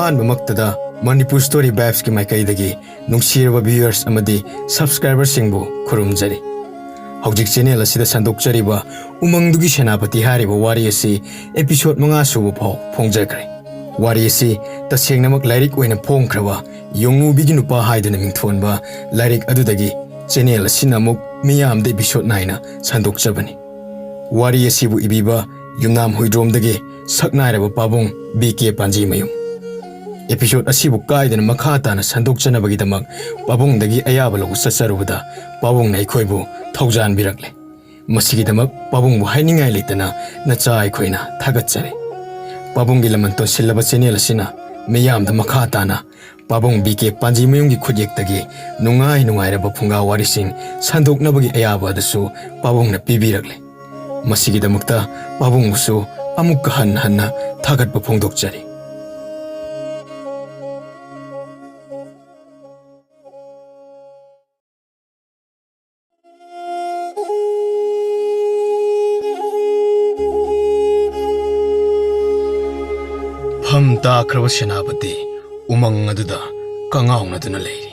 ꯑꯍꯥꯟꯕꯃꯛꯇꯗ Manipur story ꯚꯥꯏꯕꯁꯀꯤ ꯃꯥꯏꯀꯩꯗꯒꯤ ꯅꯨꯡꯁꯤꯔꯕ ꯚ꯭ꯌꯨꯌꯔꯁ ꯑꯃꯗꯤ ꯁꯕꯁꯀ꯭ꯔꯥꯏꯕꯔꯁꯤꯡꯕꯨ ꯈꯨꯔꯨꯝꯖꯔꯤ꯫ ꯍꯧꯖꯤꯛ ꯆꯦꯅꯦꯜ ꯑꯁꯤꯗ ꯁꯟꯗꯣꯛꯆꯔꯤꯕ ꯎꯃꯪꯗꯨꯒꯤ ꯁꯦꯅꯥꯄꯇꯤ ꯍꯥꯏꯔꯤꯕ ꯋꯥꯔꯤ ꯑꯁꯤ एपिसोड 5 ꯁꯨꯕ ꯐꯥꯎ ꯐꯣꯡꯖꯈ꯭ꯔꯦ꯫ ꯋꯥꯔꯤ ꯑꯁꯤ ꯇꯁꯦꯡꯅꯃꯛ ꯂꯥꯏꯔꯤꯛ ꯑꯣꯏꯅ ꯐꯣꯡꯈ꯭ꯔꯕ ꯌꯣꯡꯉꯨꯕꯤꯒꯤ ꯅꯨꯄꯥ ꯍꯥꯏꯗꯨꯅ ꯃꯤꯡꯊꯣꯟꯕ ꯂꯥꯏꯔꯤꯛ ꯑꯗꯨꯗꯒꯤ ꯆꯦꯅꯦꯜ ꯑꯁꯤꯅ ꯑꯃꯨꯛ ꯃꯤꯌꯥꯝꯗ एपिसोड नायना ꯁꯟꯗꯣꯛꯆꯕꯅꯤ꯫ ꯋꯥꯔꯤ ꯑꯁꯤꯕꯨ ꯏꯕꯤꯕ ꯌꯨꯝꯅꯥꯝ ꯍꯨꯏꯗ꯭ꯔꯣꯝꯗꯒꯤ ꯁꯛꯅꯥꯏꯔꯕ ꯄꯥꯕꯨꯡ BK ꯄꯥꯟꯖꯤꯃꯌꯨꯝ꯫ एपिसोड ꯑꯁꯤꯕꯨ ꯀꯥꯏꯗꯅ ꯃꯈꯥ ꯇꯥꯅ ꯁꯟꯗꯣꯛꯆꯅꯕꯒꯤꯗꯃꯛ ꯄꯥꯕꯨꯡꯗꯒꯤ ꯑꯌꯥꯕ ꯂꯧꯕ ꯆꯠꯆꯔꯨꯕꯗ ꯄꯥꯕꯨꯡꯅ ꯑꯩꯈꯣꯏꯕꯨ ꯊꯧꯖꯥꯟꯕꯤꯔꯛꯂꯦ꯫ ꯃꯁꯤꯒꯤꯗꯃꯛ ꯄꯥꯕꯨꯡꯕꯨ ꯍꯥꯏꯅꯤꯡꯉꯥꯏ ꯂꯩꯇꯅ ꯅꯆꯥ ꯑꯩꯈꯣꯏꯅ ꯊꯥꯒꯠꯆꯔꯤ꯫ ꯄꯥꯕꯨꯡꯒꯤ ꯂꯃꯟ ꯇꯣꯟꯁꯤꯜꯂꯕ ꯆꯦꯅꯦꯜ ꯑꯁꯤꯅ ꯃꯤꯌꯥꯝꯗ ꯃꯈꯥ ꯇꯥꯅ ꯄꯥꯕꯨꯡ BK ꯄꯥꯟꯖꯤꯃꯌꯨꯝꯒꯤ ꯈꯨꯠꯌꯦꯛꯇꯒꯤ ꯅꯨꯡꯉꯥꯏꯔꯕ ꯐꯨꯡꯒꯥ ꯋꯥꯔꯤꯁꯤꯡ ꯁꯟꯗꯣꯛꯅꯕꯒꯤ ꯑꯌꯥꯕ ꯑꯗꯨꯁꯨ ꯄꯥꯕꯨꯡꯅ ꯄꯤꯕꯤꯔꯛꯂꯦ꯫ ꯃꯁꯤꯒꯤꯗꯃꯛꯇ ꯄꯥꯕꯨꯡꯕꯨꯁꯨ ꯑꯃꯨꯛꯀ ꯍꯟꯅ ꯊꯥꯒꯠꯄ ꯐꯣꯡꯗꯣꯛꯆꯔꯤ꯫ ꯐꯝ ꯇꯥꯈ꯭ꯔꯕ ꯁꯦꯅꯥꯄꯇꯤ ꯎꯃꯪ ꯑꯗꯨꯗ ꯀꯉꯥꯎꯅꯗꯨꯅ ꯂꯩꯔꯤ꯫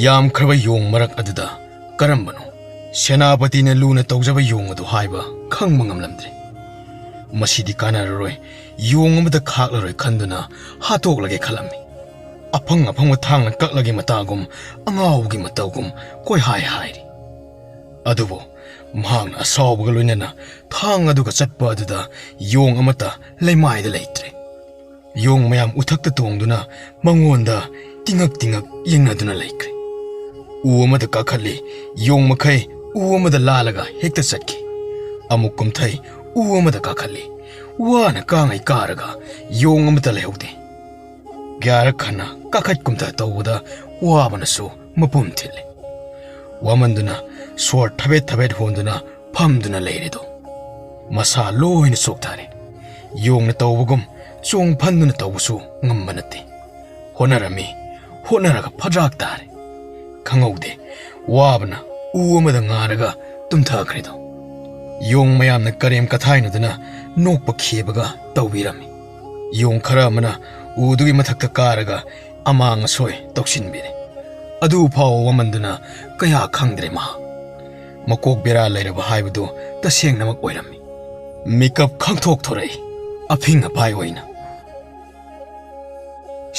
ꯌꯥꯝꯈ꯭ꯔꯕ ꯌꯣꯡ ꯃꯔꯛ ꯑꯗꯨꯗ ꯀꯔꯝꯕꯅꯣ ꯁꯦꯅꯥꯄꯇꯤꯅ ꯂꯨꯅ ꯇꯧꯖꯕ ꯌꯣꯡ ꯑꯗꯨ ꯍꯥꯏꯕ ꯈꯪꯕ ꯉꯝꯂꯝꯗ꯭ꯔꯦ꯫ ꯃꯁꯤꯗꯤ ꯀꯥꯟꯅꯔꯔꯣꯏ, ꯌꯣꯡ ꯑꯃꯗ ꯈꯥꯛꯂꯔꯣꯏ ꯈꯟꯗꯨꯅ ꯍꯥꯠꯇꯣꯛꯂꯒꯦ ꯈꯜꯂꯝꯃꯤ꯫ ꯑꯐꯪ ꯑꯐꯪꯕ ꯊꯥꯡꯅ ꯀꯛꯂꯒꯦ ꯃꯇꯥꯒꯨꯝ ꯑꯉꯥꯎꯕꯒꯤ ꯃꯇꯧꯒꯨꯝ ꯀꯣꯏꯍꯥꯏ ꯍꯥꯏꯔꯤ꯫ ꯑꯗꯨꯕꯨ ꯃꯍꯥꯛꯅ ꯑꯁꯥꯎꯕꯒ ꯂꯣꯏꯅꯅ ꯊꯥꯡ ꯑꯗꯨꯒ ꯆꯠꯄ ꯑꯗꯨꯗ ꯌꯣꯡ ꯑꯃꯠꯇ ꯂꯩꯃꯥꯏꯗ ꯂꯩꯇ꯭ꯔꯦ꯫ ꯌꯣꯡ ꯃꯌꯥꯝ ꯎꯊꯛꯇ ꯇꯣꯡꯗꯨꯅ ꯃꯉꯣꯟꯗ ꯇꯤꯡꯉꯛ ꯌꯦꯡꯅꯗꯨꯅ ꯂꯩꯈ꯭ꯔꯦ꯫ ꯎ ꯑꯃꯗ ꯀꯥꯈꯠꯂꯤ, ꯌꯣꯡ ꯃꯈꯩ ꯎ ꯑꯃꯗ ꯂꯥꯜꯂꯒ ꯍꯦꯛꯇ ꯆꯠꯈꯤ꯫ ꯑꯃꯨꯛ ꯀꯨꯝꯊꯩ, ꯎ ꯑꯃꯗ ꯀꯥꯈꯠꯂꯤ, ꯋꯥꯅ ꯀꯥꯡꯉꯩ ꯀꯥꯔꯒ ꯌꯣꯡ ꯑꯃꯠꯇ ꯂꯩꯍꯧꯗꯦ꯫ ꯒ꯭ꯌꯥꯔꯛ ꯈꯟꯅ ꯀꯥꯈꯠ ꯀꯨꯝꯊ ꯇꯧꯕꯗ ꯋꯥꯕꯅꯁꯨ ꯃꯄꯨꯝ ꯊꯤꯜꯂꯤ꯫ ꯋꯥꯃꯟꯗꯨꯅ ꯁꯣꯔ ꯊꯕꯦꯠ ꯍꯣꯟꯗꯨꯅ ꯐꯝꯗꯨꯅ ꯂꯩꯔꯦꯗꯣ ꯃꯁꯥ ꯂꯣꯏꯅ ꯆꯣꯛꯊꯔꯦ꯫ ꯌꯣꯡꯅ ꯇꯧꯕꯒꯨꯝ ꯆꯣꯡ ꯐꯟꯗꯨꯅ ꯇꯧꯕꯁꯨ ꯉꯝꯕ ꯅꯠꯇꯦ꯫ ꯍꯣꯠꯅꯔꯝꯃꯤ, ꯍꯣꯠꯅꯔꯒ ꯐꯗ꯭ꯔꯥꯛ ꯇꯥꯔꯦ꯫ ꯈꯪꯍꯧꯗꯦ, ꯋꯥꯕꯅ ꯎ ꯑꯃꯗ ꯉꯥꯔꯒ ꯇꯨꯝꯊꯈ꯭ꯔꯦꯗꯣ꯫ ꯌꯣꯡ ꯃꯌꯥꯝꯅ ꯀꯔꯦꯝ ꯀꯊꯥꯏꯅꯗꯨꯅ ꯅꯣꯛꯄ ꯈꯦꯕꯒ ꯇꯧꯕꯤꯔꯝꯃꯤ꯫ ꯌꯣꯡ ꯈꯔ ꯑꯃꯅ ꯎꯗꯨꯒꯤ ꯃꯊꯛꯇ ꯀꯥꯔꯒ ꯑꯃꯥꯡ ꯑꯁꯣꯏ ꯇꯧꯁꯤꯟꯕꯤꯔꯦ꯫ ꯑꯗꯨ ꯐꯥꯎꯕ ꯋꯥꯃꯟꯗꯨꯅ ꯀꯌꯥ ꯈꯪꯗ꯭ꯔꯦ ꯃꯍꯥꯛ꯫ ꯃꯀꯣꯛ ꯕꯦꯔꯥ ꯂꯩꯔꯕ ꯍꯥꯏꯕꯗꯨ ꯇꯁꯦꯡꯅꯃꯛ ꯑꯣꯏꯔꯝꯃꯤ꯫ ꯃꯤꯀꯞ ꯈꯪꯊꯣꯛꯊꯣꯔꯛꯏ ꯑꯐꯤꯡ ꯑꯐꯥꯏ ꯑꯣꯏꯅ꯫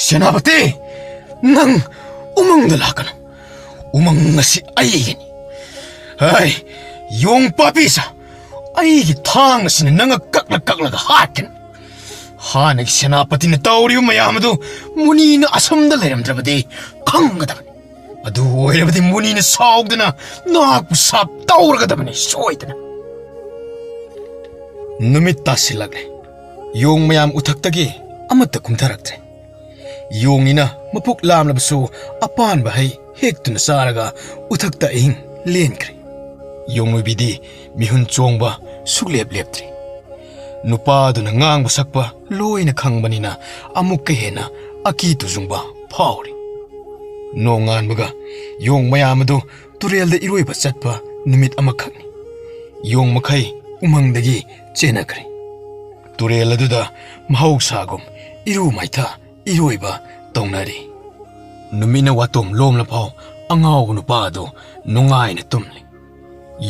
ꯁꯦꯅꯥꯄꯇꯤ, ꯅꯪ ꯎꯃꯪꯗ ꯂꯥꯛꯀꯅꯨ꯫ ꯎꯃꯪ ꯑꯁꯤ ꯑꯩꯒꯤꯅꯤ꯫ ꯍꯩ ꯌꯣꯡ ꯄꯥꯄꯤꯁꯥ, ꯑꯩꯒꯤ ꯊꯥꯡ ꯑꯁꯤꯅ ꯅꯪ ꯀꯛꯂꯒ ꯍꯥꯠꯀꯅꯤ꯫ ꯍꯥꯟꯅꯒꯤ ꯁꯦꯅꯥꯄꯇꯤꯅ ꯇꯧꯔꯤꯕ ꯃꯌꯥꯝ ꯑꯗꯨ ꯃꯨꯅꯤꯅ ꯑꯁꯣꯝꯗ ꯂꯩꯔꯝꯗ꯭ꯔꯕꯗꯤ ꯈꯪꯒꯗꯕꯅꯤ꯫ ꯑꯗꯨ ꯑꯣꯏꯔꯕꯗꯤ ꯃꯨꯅꯤꯅ ꯁꯥꯎꯗꯅ ꯅꯍꯥꯛꯄꯨ ꯁꯥꯞ ꯇꯧꯔꯒꯗꯕꯅꯤ ꯁꯣꯏꯗꯅ꯫ ꯅꯨꯃꯤꯠ ꯇꯥꯁꯤꯜꯂꯛꯂꯦ꯫ ꯌꯣꯡ ꯃꯌꯥꯝ ꯎꯊꯛꯇꯒꯤ ꯑꯃꯠꯇ ꯀꯨꯝꯊꯔꯛꯇ꯭ꯔꯦ꯫ ꯌꯣꯡꯅꯤꯅ ꯃꯄꯨꯛ ꯂꯥꯝꯂꯕꯁꯨ ꯑꯄꯥꯟꯕ ꯍꯩ ꯍꯦꯛꯇꯨꯅ ꯆꯥꯔꯒ ꯎꯊꯛꯇ ꯑꯍꯤꯡ ꯂꯦꯟꯈ꯭ꯔꯦ꯫ ꯌꯣꯡꯅꯨꯕꯤꯗꯤ ꯃꯤꯍꯨꯟ ꯆꯣꯡꯕ ꯁꯨꯛꯂꯦꯞ ꯂꯦꯞꯇ꯭ꯔꯤ꯫ ꯅꯨꯄꯥꯗꯨꯅ ꯉꯥꯡꯕ ꯁꯛꯄ ꯂꯣꯏꯅ ꯈꯪꯕꯅꯤꯅ ꯑꯃꯨꯛꯀ ꯍꯦꯟꯅ ꯑꯀꯤ ꯇꯨꯖꯨꯡꯕ ꯐꯥꯎꯔꯤ꯫ ꯅꯣꯡꯉꯥꯟꯕꯒ ꯌꯣꯡ ꯃꯌꯥꯝ ꯑꯗꯨ ꯇꯨꯔꯦꯜꯗ ꯏꯔꯣꯏꯕ ꯆꯠꯄ ꯅꯨꯃꯤꯠ ꯑꯃꯈꯛꯅꯤ꯫ ꯌꯣꯡ ꯃꯈꯩ ꯎꯃꯪꯗꯒꯤ ꯆꯦꯟꯅꯈ꯭ꯔꯦ꯫ ꯇꯨꯔꯦꯜ ꯑꯗꯨꯗ ꯃꯍꯧꯁꯥꯒꯨꯝ ꯏꯔꯨ ꯃꯥꯏꯊ ꯏꯔꯣꯏꯕ ꯇꯧꯅꯔꯤ꯫ ꯅꯨꯃꯤꯠꯅ ꯋꯥꯇꯣꯝ ꯂꯣꯝꯂ ꯐꯥꯎ ꯑꯉꯥꯎꯕ ꯅꯨꯄꯥ ꯑꯗꯨ ꯅꯨꯡꯉꯥꯏꯅ ꯇꯨꯝꯂꯤ꯫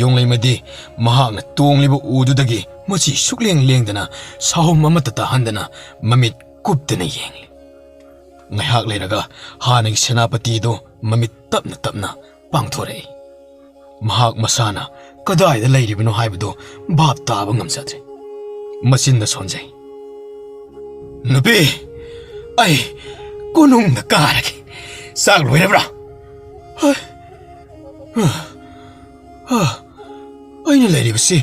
ꯌꯣꯡꯂꯩꯃꯗꯤ ꯃꯍꯥꯛꯅ ꯇꯣꯡꯂꯤꯕ ꯎꯗꯨꯗꯒꯤ ꯃꯆꯤ ꯁꯨꯛꯂꯦꯡ ꯂꯦꯡꯗꯅ ꯁꯥꯍꯨꯝ ꯑꯃꯠꯇ ꯇꯥꯍꯟꯗꯅ ꯃꯃꯤꯠ ꯀꯨꯞꯇꯅ ꯌꯦꯡꯂꯤ꯫ ꯉꯥꯏꯍꯥꯛ ꯂꯩꯔꯒ ꯍꯥꯟꯅꯒꯤ ꯁꯦꯅꯥꯄꯇꯤꯗꯨ ꯃꯃꯤꯠ ꯇꯞꯅ ꯄꯥꯡꯊꯣꯔꯛꯏ꯫ ꯃꯍꯥꯛ ꯃꯁꯥꯅ ꯀꯗꯥꯏꯗ ꯂꯩꯔꯤꯕꯅꯣ ꯍꯥꯏꯕꯗꯨ ꯚꯥꯞ ꯇꯥꯕ ꯉꯝꯖꯗ꯭ꯔꯦ꯫ ꯃꯆꯤꯟꯗ ꯁꯣꯟꯖꯩ꯫ ꯅꯨꯄꯤ, ꯑꯩ ꯀꯣꯅꯨꯡꯗ ꯀꯥꯔꯒꯦ꯫ ꯆꯥꯛ ꯂꯣꯏꯔꯕ꯭ꯔꯥ? ꯑꯩꯅ ꯂꯩꯔꯤꯕꯁꯤ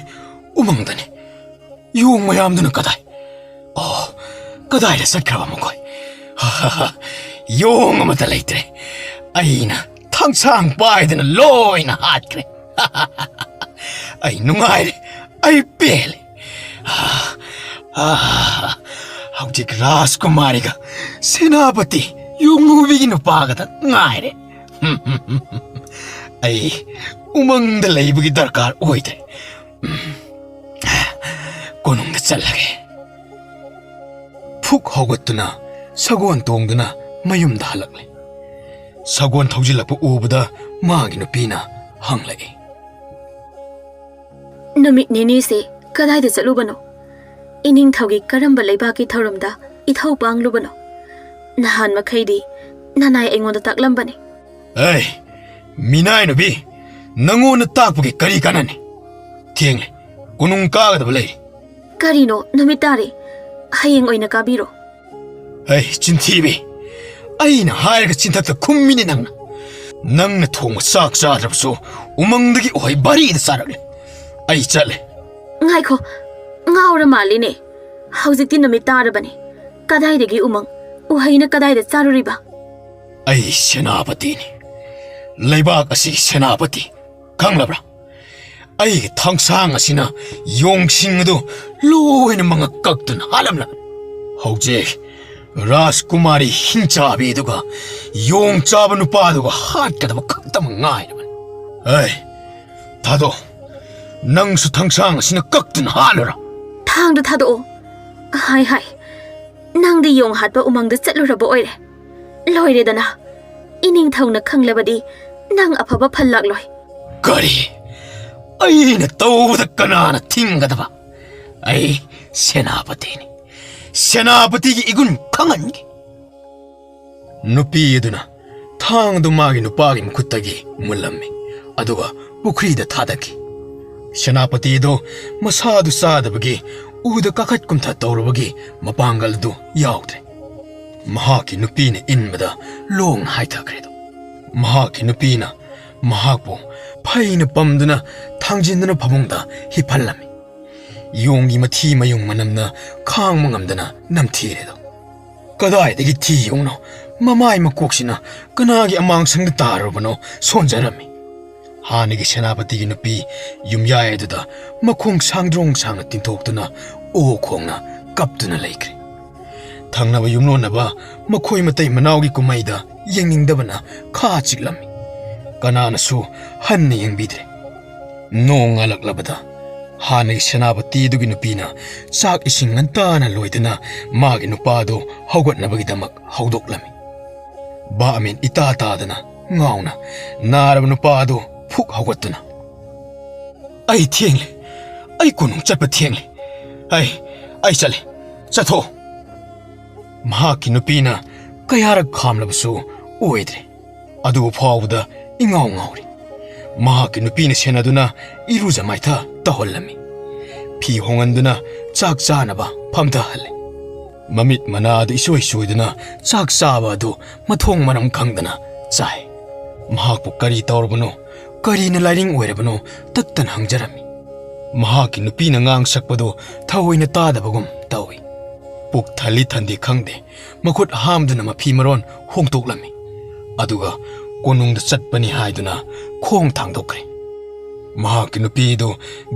ꯎꯃꯪꯗꯅꯤ꯫ ꯌꯣꯡ ꯃꯌꯥꯝꯗꯨꯅ ꯀꯗꯥꯏ? ꯀꯗꯥꯏꯗ ꯆꯠꯈ꯭ꯔꯕ ꯃꯈꯣꯏ? ꯌꯣꯡ ꯑꯃꯠꯇ ꯂꯩꯇ꯭ꯔꯦ꯫ ꯑꯩꯅ ꯊꯥꯡꯁꯥꯡ ꯄꯥꯏꯗꯅ ꯂꯣꯏꯅ ꯍꯥꯠꯈ꯭ꯔꯦ꯫ ꯑꯩ ꯅꯨꯡꯉꯥꯏꯔꯦ, ꯑꯩ ꯄꯦꯜꯂꯦ꯫ ꯍꯧꯖꯤꯛ ꯔꯥꯖꯀꯨꯃꯥꯔꯤꯒ ꯁꯦꯅꯥꯄꯇꯤ ꯌꯣꯡꯅꯨꯕꯤꯒꯤ ꯅꯨꯄꯥꯒꯗ ꯉꯥꯏꯔꯦ꯫ ꯑꯩ ꯎꯃꯪꯗ ꯂꯩꯕꯒꯤ ꯗꯔꯀꯥꯔ ꯑꯣꯏꯗ꯭ꯔꯦ꯫ ꯀꯣꯅꯨꯡꯗ ꯆꯠꯂꯒꯦ꯫ ꯐꯨꯛ ꯍꯧꯒꯠꯇꯨꯅ ꯁꯒꯣꯜ ꯇꯣꯡꯗꯨꯅ ꯃꯌꯨꯝꯗ ꯍꯜꯂꯛꯂꯦ ꯁꯒꯣꯜ ꯊꯧꯖꯤꯜꯂꯛꯄ ꯎꯕꯗ ꯃꯥꯒꯤ ꯅꯨꯄꯤꯅ ꯍꯪꯂꯛꯏ ꯅꯨꯃꯤꯠ ꯅꯤꯅꯤꯁꯦ ꯀꯗꯥꯏꯗ ꯆꯠꯂꯨꯕꯅꯣ ꯏꯅꯤꯡꯊꯧꯒꯤ ꯀꯔꯝꯕ ꯂꯩꯕꯥꯛꯀꯤ ꯊꯧꯔꯝꯗ ꯏꯊꯧ ꯄꯥꯡꯂꯨꯕꯅꯣ ꯅꯍꯥꯟ ꯃꯈꯩꯗꯤ ꯅꯅꯥꯏ ꯑꯩꯉꯣꯟꯗ ꯇꯥꯛꯂꯝꯕꯅꯤ ꯑꯩ ꯃꯤꯅꯥꯏ ꯅꯨꯄꯤ ꯅꯪꯉꯣꯟꯗ ꯇꯥꯛꯄꯒꯤ ꯀꯔꯤ ꯀꯥꯟꯅꯅꯤ ꯊꯦꯡꯂꯦ ꯀꯣꯅꯨꯡ ꯀꯥꯒꯗꯕ ꯂꯩꯔꯤ ꯀꯔꯤꯅꯣ ꯅꯨꯃꯤꯠ ꯇꯥꯔꯦ ꯍꯌꯦꯡ ꯑꯣꯏꯅ ꯀꯥꯕꯤꯔꯣ ꯑꯩ ꯆꯤꯟꯊꯤꯕꯤ ꯑꯩꯅ ꯍꯥꯏꯔꯒ ꯆꯤꯟꯊꯛꯇ ꯈꯨꯝꯃꯤꯅꯤ ꯅꯪꯅ ꯊꯣꯡꯕ ꯆꯥꯛ ꯆꯥꯗ꯭ꯔꯕꯁꯨ ꯎꯃꯪꯗꯒꯤ ꯎꯍꯩ ꯕꯥꯔꯤꯗ ꯆꯥꯔꯛꯂꯦ ꯑꯩ ꯆꯠꯂꯦ ꯉꯥꯏꯈꯣ ꯉꯥꯎꯔ ꯃꯥꯜꯂꯤꯅꯦ ꯍꯧꯖꯤꯛꯇꯤ ꯅꯨꯃꯤꯠ ꯇꯥꯔꯕꯅꯤ ꯀꯗꯥꯏꯗꯒꯤ ꯎꯃꯪ ꯎꯍꯩꯅ ꯀꯗꯥꯏꯗ ꯆꯥꯔꯨꯔꯤꯕ ꯑꯩ ꯁꯦꯅꯥꯄꯇꯤꯅꯤ ꯂꯩꯕꯥꯛ ꯑꯁꯤꯒꯤ ꯁꯦꯅꯥꯄꯇꯤ ꯈꯪꯂꯕ꯭ꯔꯥ ꯑꯩꯒꯤ ꯊꯥꯡꯁꯥꯡ ꯑꯁꯤꯅ ꯌꯣꯡꯁꯤꯡ ꯑꯗꯨ ꯂꯣꯏꯅ ꯃꯉꯛ ꯀꯛꯇꯨꯅ ꯍꯥꯠꯂꯝꯂꯕꯅꯤ ꯍꯧꯖꯤꯛ ꯔꯥꯖꯀꯨꯃꯥꯔꯤ ꯍꯤꯡꯆꯥꯕꯤꯗꯨꯒ ꯌꯣꯡ ꯆꯥꯕ ꯅꯨꯄꯥꯗꯨꯒ ꯍꯥꯠꯀꯗꯕ ꯈꯛꯇꯃꯛ ꯉꯥꯏꯔꯕꯅꯤ ꯑꯩ ꯊꯥꯗꯣ ꯅꯪꯁꯨ ꯊꯥꯡꯁꯥꯡ ꯑꯁꯤꯅ ꯀꯛꯇꯨꯅ ꯍꯥꯠꯂꯨꯔꯥ ꯊꯥꯡꯗꯨ ꯊꯥꯗꯣꯛꯑꯣ ꯍꯥꯏ ꯅꯪꯗꯤ ꯌꯣꯡ ꯍꯥꯠꯄ ꯎꯃꯪꯗ ꯆꯠꯂꯨꯔꯕ ꯑꯣꯏꯔꯦ ꯂꯣꯏꯔꯦꯗꯅ ꯏꯅꯤꯡꯊꯧꯅ ꯈꯪꯂꯕꯗꯤ ꯅꯪ ꯑꯐꯕ ꯐꯜ ꯂꯥꯛꯂꯣꯏ ꯀꯔꯤ ꯑꯩꯅ ꯇꯧꯕꯗ ꯀꯅꯥꯅ ꯊꯤꯡꯒꯗꯕ ꯑꯩ ꯁꯦꯅꯥꯄꯇꯤꯅꯤ ꯁꯦꯅꯥꯄꯇꯤꯒꯤ ꯏꯒꯨꯟ ꯈꯪꯍꯟꯒꯦ ꯅꯨꯄꯤ ꯑꯗꯨꯅ ꯊꯥꯡꯗꯨ ꯃꯥꯒꯤ ꯅꯨꯄꯥꯒꯤ ꯃꯈꯨꯠꯇꯒꯤ ꯃꯨꯜꯂꯝꯃꯤ ꯑꯗꯨꯒ ꯄꯨꯈ꯭ꯔꯤꯗ ꯊꯥꯗꯈꯤ ꯁꯦꯅꯥꯄꯇꯤꯗꯨ ꯃꯁꯥꯗꯨ ꯆꯥꯗꯕꯒꯤ ꯎꯗ ꯀꯥꯈꯠ ꯀꯨꯝꯊ ꯇꯧꯔꯨꯕꯒꯤ ꯃꯄꯥꯡꯒꯜꯗꯨ ꯌꯥꯎꯗ꯭ꯔꯦ ꯃꯍꯥꯛꯀꯤ ꯅꯨꯄꯤꯅ ꯏꯟꯕꯗ ꯂꯣꯡꯅ ꯍꯥꯏꯊꯈ꯭ꯔꯦꯗꯣ ꯃꯍꯥꯛꯀꯤ ꯅꯨꯄꯤꯅ ꯃꯍꯥꯛꯄꯨ ꯐꯩꯅ ꯄꯝꯗꯨꯅ ꯊꯥꯡꯖꯤꯟꯗꯨꯅ ꯐꯃꯨꯡꯗ ꯍꯤꯞꯍꯜꯂꯝꯃꯤ ꯌꯣꯡꯒꯤ ꯃꯊꯤ ꯃꯌꯨꯡ ꯃꯅꯝꯅ ꯈꯥꯡꯕ ꯉꯝꯗꯅ ꯅꯝꯊꯤꯔꯦꯗꯣ ꯀꯗꯥꯏꯗꯒꯤ ꯊꯤ ꯌꯣꯡꯅꯣ ꯃꯃꯥꯏ ꯃꯀꯣꯛꯁꯤꯅ ꯀꯅꯥꯒꯤ ꯑꯃꯥꯡꯁꯪꯗ ꯇꯥꯔꯨꯕꯅꯣ ꯁꯣꯟꯖꯔꯝꯃꯤ ꯍꯥꯟꯅꯒꯤ ꯁꯦꯅꯥꯄꯇꯤꯒꯤ ꯅꯨꯄꯤ ꯌꯨꯝꯌꯥꯏ ꯑꯗꯨꯗ ꯃꯈꯣꯡ ꯁꯥꯡꯗ꯭ꯔꯣꯡ ꯁꯥꯡꯅ ꯇꯤꯡꯊꯣꯛꯇꯨꯅ ꯑꯣ ꯈꯣꯡꯅ ꯀꯞꯇꯨꯅ ꯂꯩꯈ꯭ꯔꯦ ꯊꯪꯅꯕ ꯌꯨꯝꯂꯣꯟꯅꯕ ꯃꯈꯣꯏ ꯃꯇꯩ ꯃꯅꯥꯎꯒꯤ ꯀꯨꯝꯍꯩꯗ ꯌꯦꯡꯅꯤꯡꯗꯕꯅ ꯈꯥ ꯆꯤꯛꯂꯝꯃꯤ ꯀꯅꯥꯅꯁꯨ ꯍꯟꯅ ꯌꯦꯡꯕꯤꯗ꯭ꯔꯦ ꯅꯣꯡ ꯉꯥꯜꯂꯛꯂꯕꯗ ꯍꯥꯟꯅꯒꯤ ꯁꯦꯅꯥꯄꯇꯤꯗꯨꯒꯤ ꯅꯨꯄꯤꯅ ꯆꯥꯛ ꯏꯁꯤꯡ ꯉꯟꯇꯥꯅ ꯂꯣꯏꯗꯨꯅ ꯃꯥꯒꯤ ꯅꯨꯄꯥꯗꯨ ꯍꯧꯒꯠꯅꯕꯒꯤꯗꯃꯛ ꯍꯧꯗꯣꯛꯂꯝꯃꯤ ꯕꯥꯃꯦꯟ ꯏꯇꯥ ꯇꯥꯗꯅ ꯉꯥꯎꯅ ꯅꯥꯔꯕ ꯅꯨꯄꯥꯗꯨ ꯐꯨꯛ ꯍꯧꯒꯠꯇꯨꯅ ꯑꯩ ꯊꯦꯡꯂꯦ ꯑꯩ ꯀꯣꯅꯨꯡ ꯆꯠꯄ ꯊꯦꯡꯂꯦ ꯑꯩ ꯆꯠꯂꯦ ꯆꯠꯊꯣꯛ ꯃꯍꯥꯛꯀꯤ ꯅꯨꯄꯤꯅ ꯀꯌꯥꯔꯛ ꯈꯥꯝꯂꯕꯁꯨ ꯑꯣꯏꯗ꯭ꯔꯦ ꯑꯗꯨꯕꯨ ꯐꯥꯎꯕꯗ ꯏꯉꯥꯎ ꯉꯥꯎꯔꯤ ꯃꯍꯥꯛꯀꯤ ꯅꯨꯄꯤꯅ ꯁꯦꯟꯅꯗꯨꯅ ꯏꯔꯨꯖ ꯃꯥꯏꯊ ꯇꯧꯍꯜꯂꯝꯃꯤ ꯐꯤ ꯍꯣꯡꯍꯟꯗꯨꯅ ꯆꯥꯛ ꯆꯥꯅꯕ ꯐꯝꯊꯍꯜꯂꯦ ꯃꯃꯤꯠ ꯃꯅꯥꯗ ꯏꯁꯣꯏ ꯁꯣꯏꯗꯨꯅ ꯆꯥꯛ ꯆꯥꯕ ꯑꯗꯨ ꯃꯊꯣꯡ ꯃꯔꯝ ꯈꯪꯗꯅ ꯆꯥꯏ ꯃꯍꯥꯛꯄꯨ ꯀꯔꯤ ꯇꯧꯔꯕꯅꯣ ꯀꯔꯤꯅ ꯂꯥꯏꯔꯤꯡ ꯑꯣꯏꯔꯕꯅꯣ ꯇꯠꯇꯅ ꯍꯪꯖꯔꯝꯃꯤ ꯃꯍꯥꯛꯀꯤ ꯅꯨꯄꯤꯅ ꯉꯥꯡ ꯁꯛꯄꯗꯨ ꯊꯑꯣꯏꯅ ꯇꯥꯗꯕꯒꯨꯝ ꯇꯧꯏ ꯄꯨꯛ ꯊꯜꯂꯤ ꯊꯟꯗꯦ ꯈꯪꯗꯦ ꯃꯈꯨꯠ ꯍꯥꯝꯗꯨꯅ ꯃꯐꯤ ꯃꯔꯣꯟ ꯍꯣꯡꯗꯣꯛꯂꯝꯃꯤ ꯑꯗꯨꯒ ꯀꯣꯅꯨꯡꯗ ꯆꯠꯄꯅꯤ ꯍꯥꯏꯗꯨꯅ ꯈꯣꯡ ꯊꯥꯡꯗꯣꯛꯈ꯭ꯔꯦ ꯃꯍꯥꯛꯀꯤ ꯅꯨꯄꯤꯗꯨ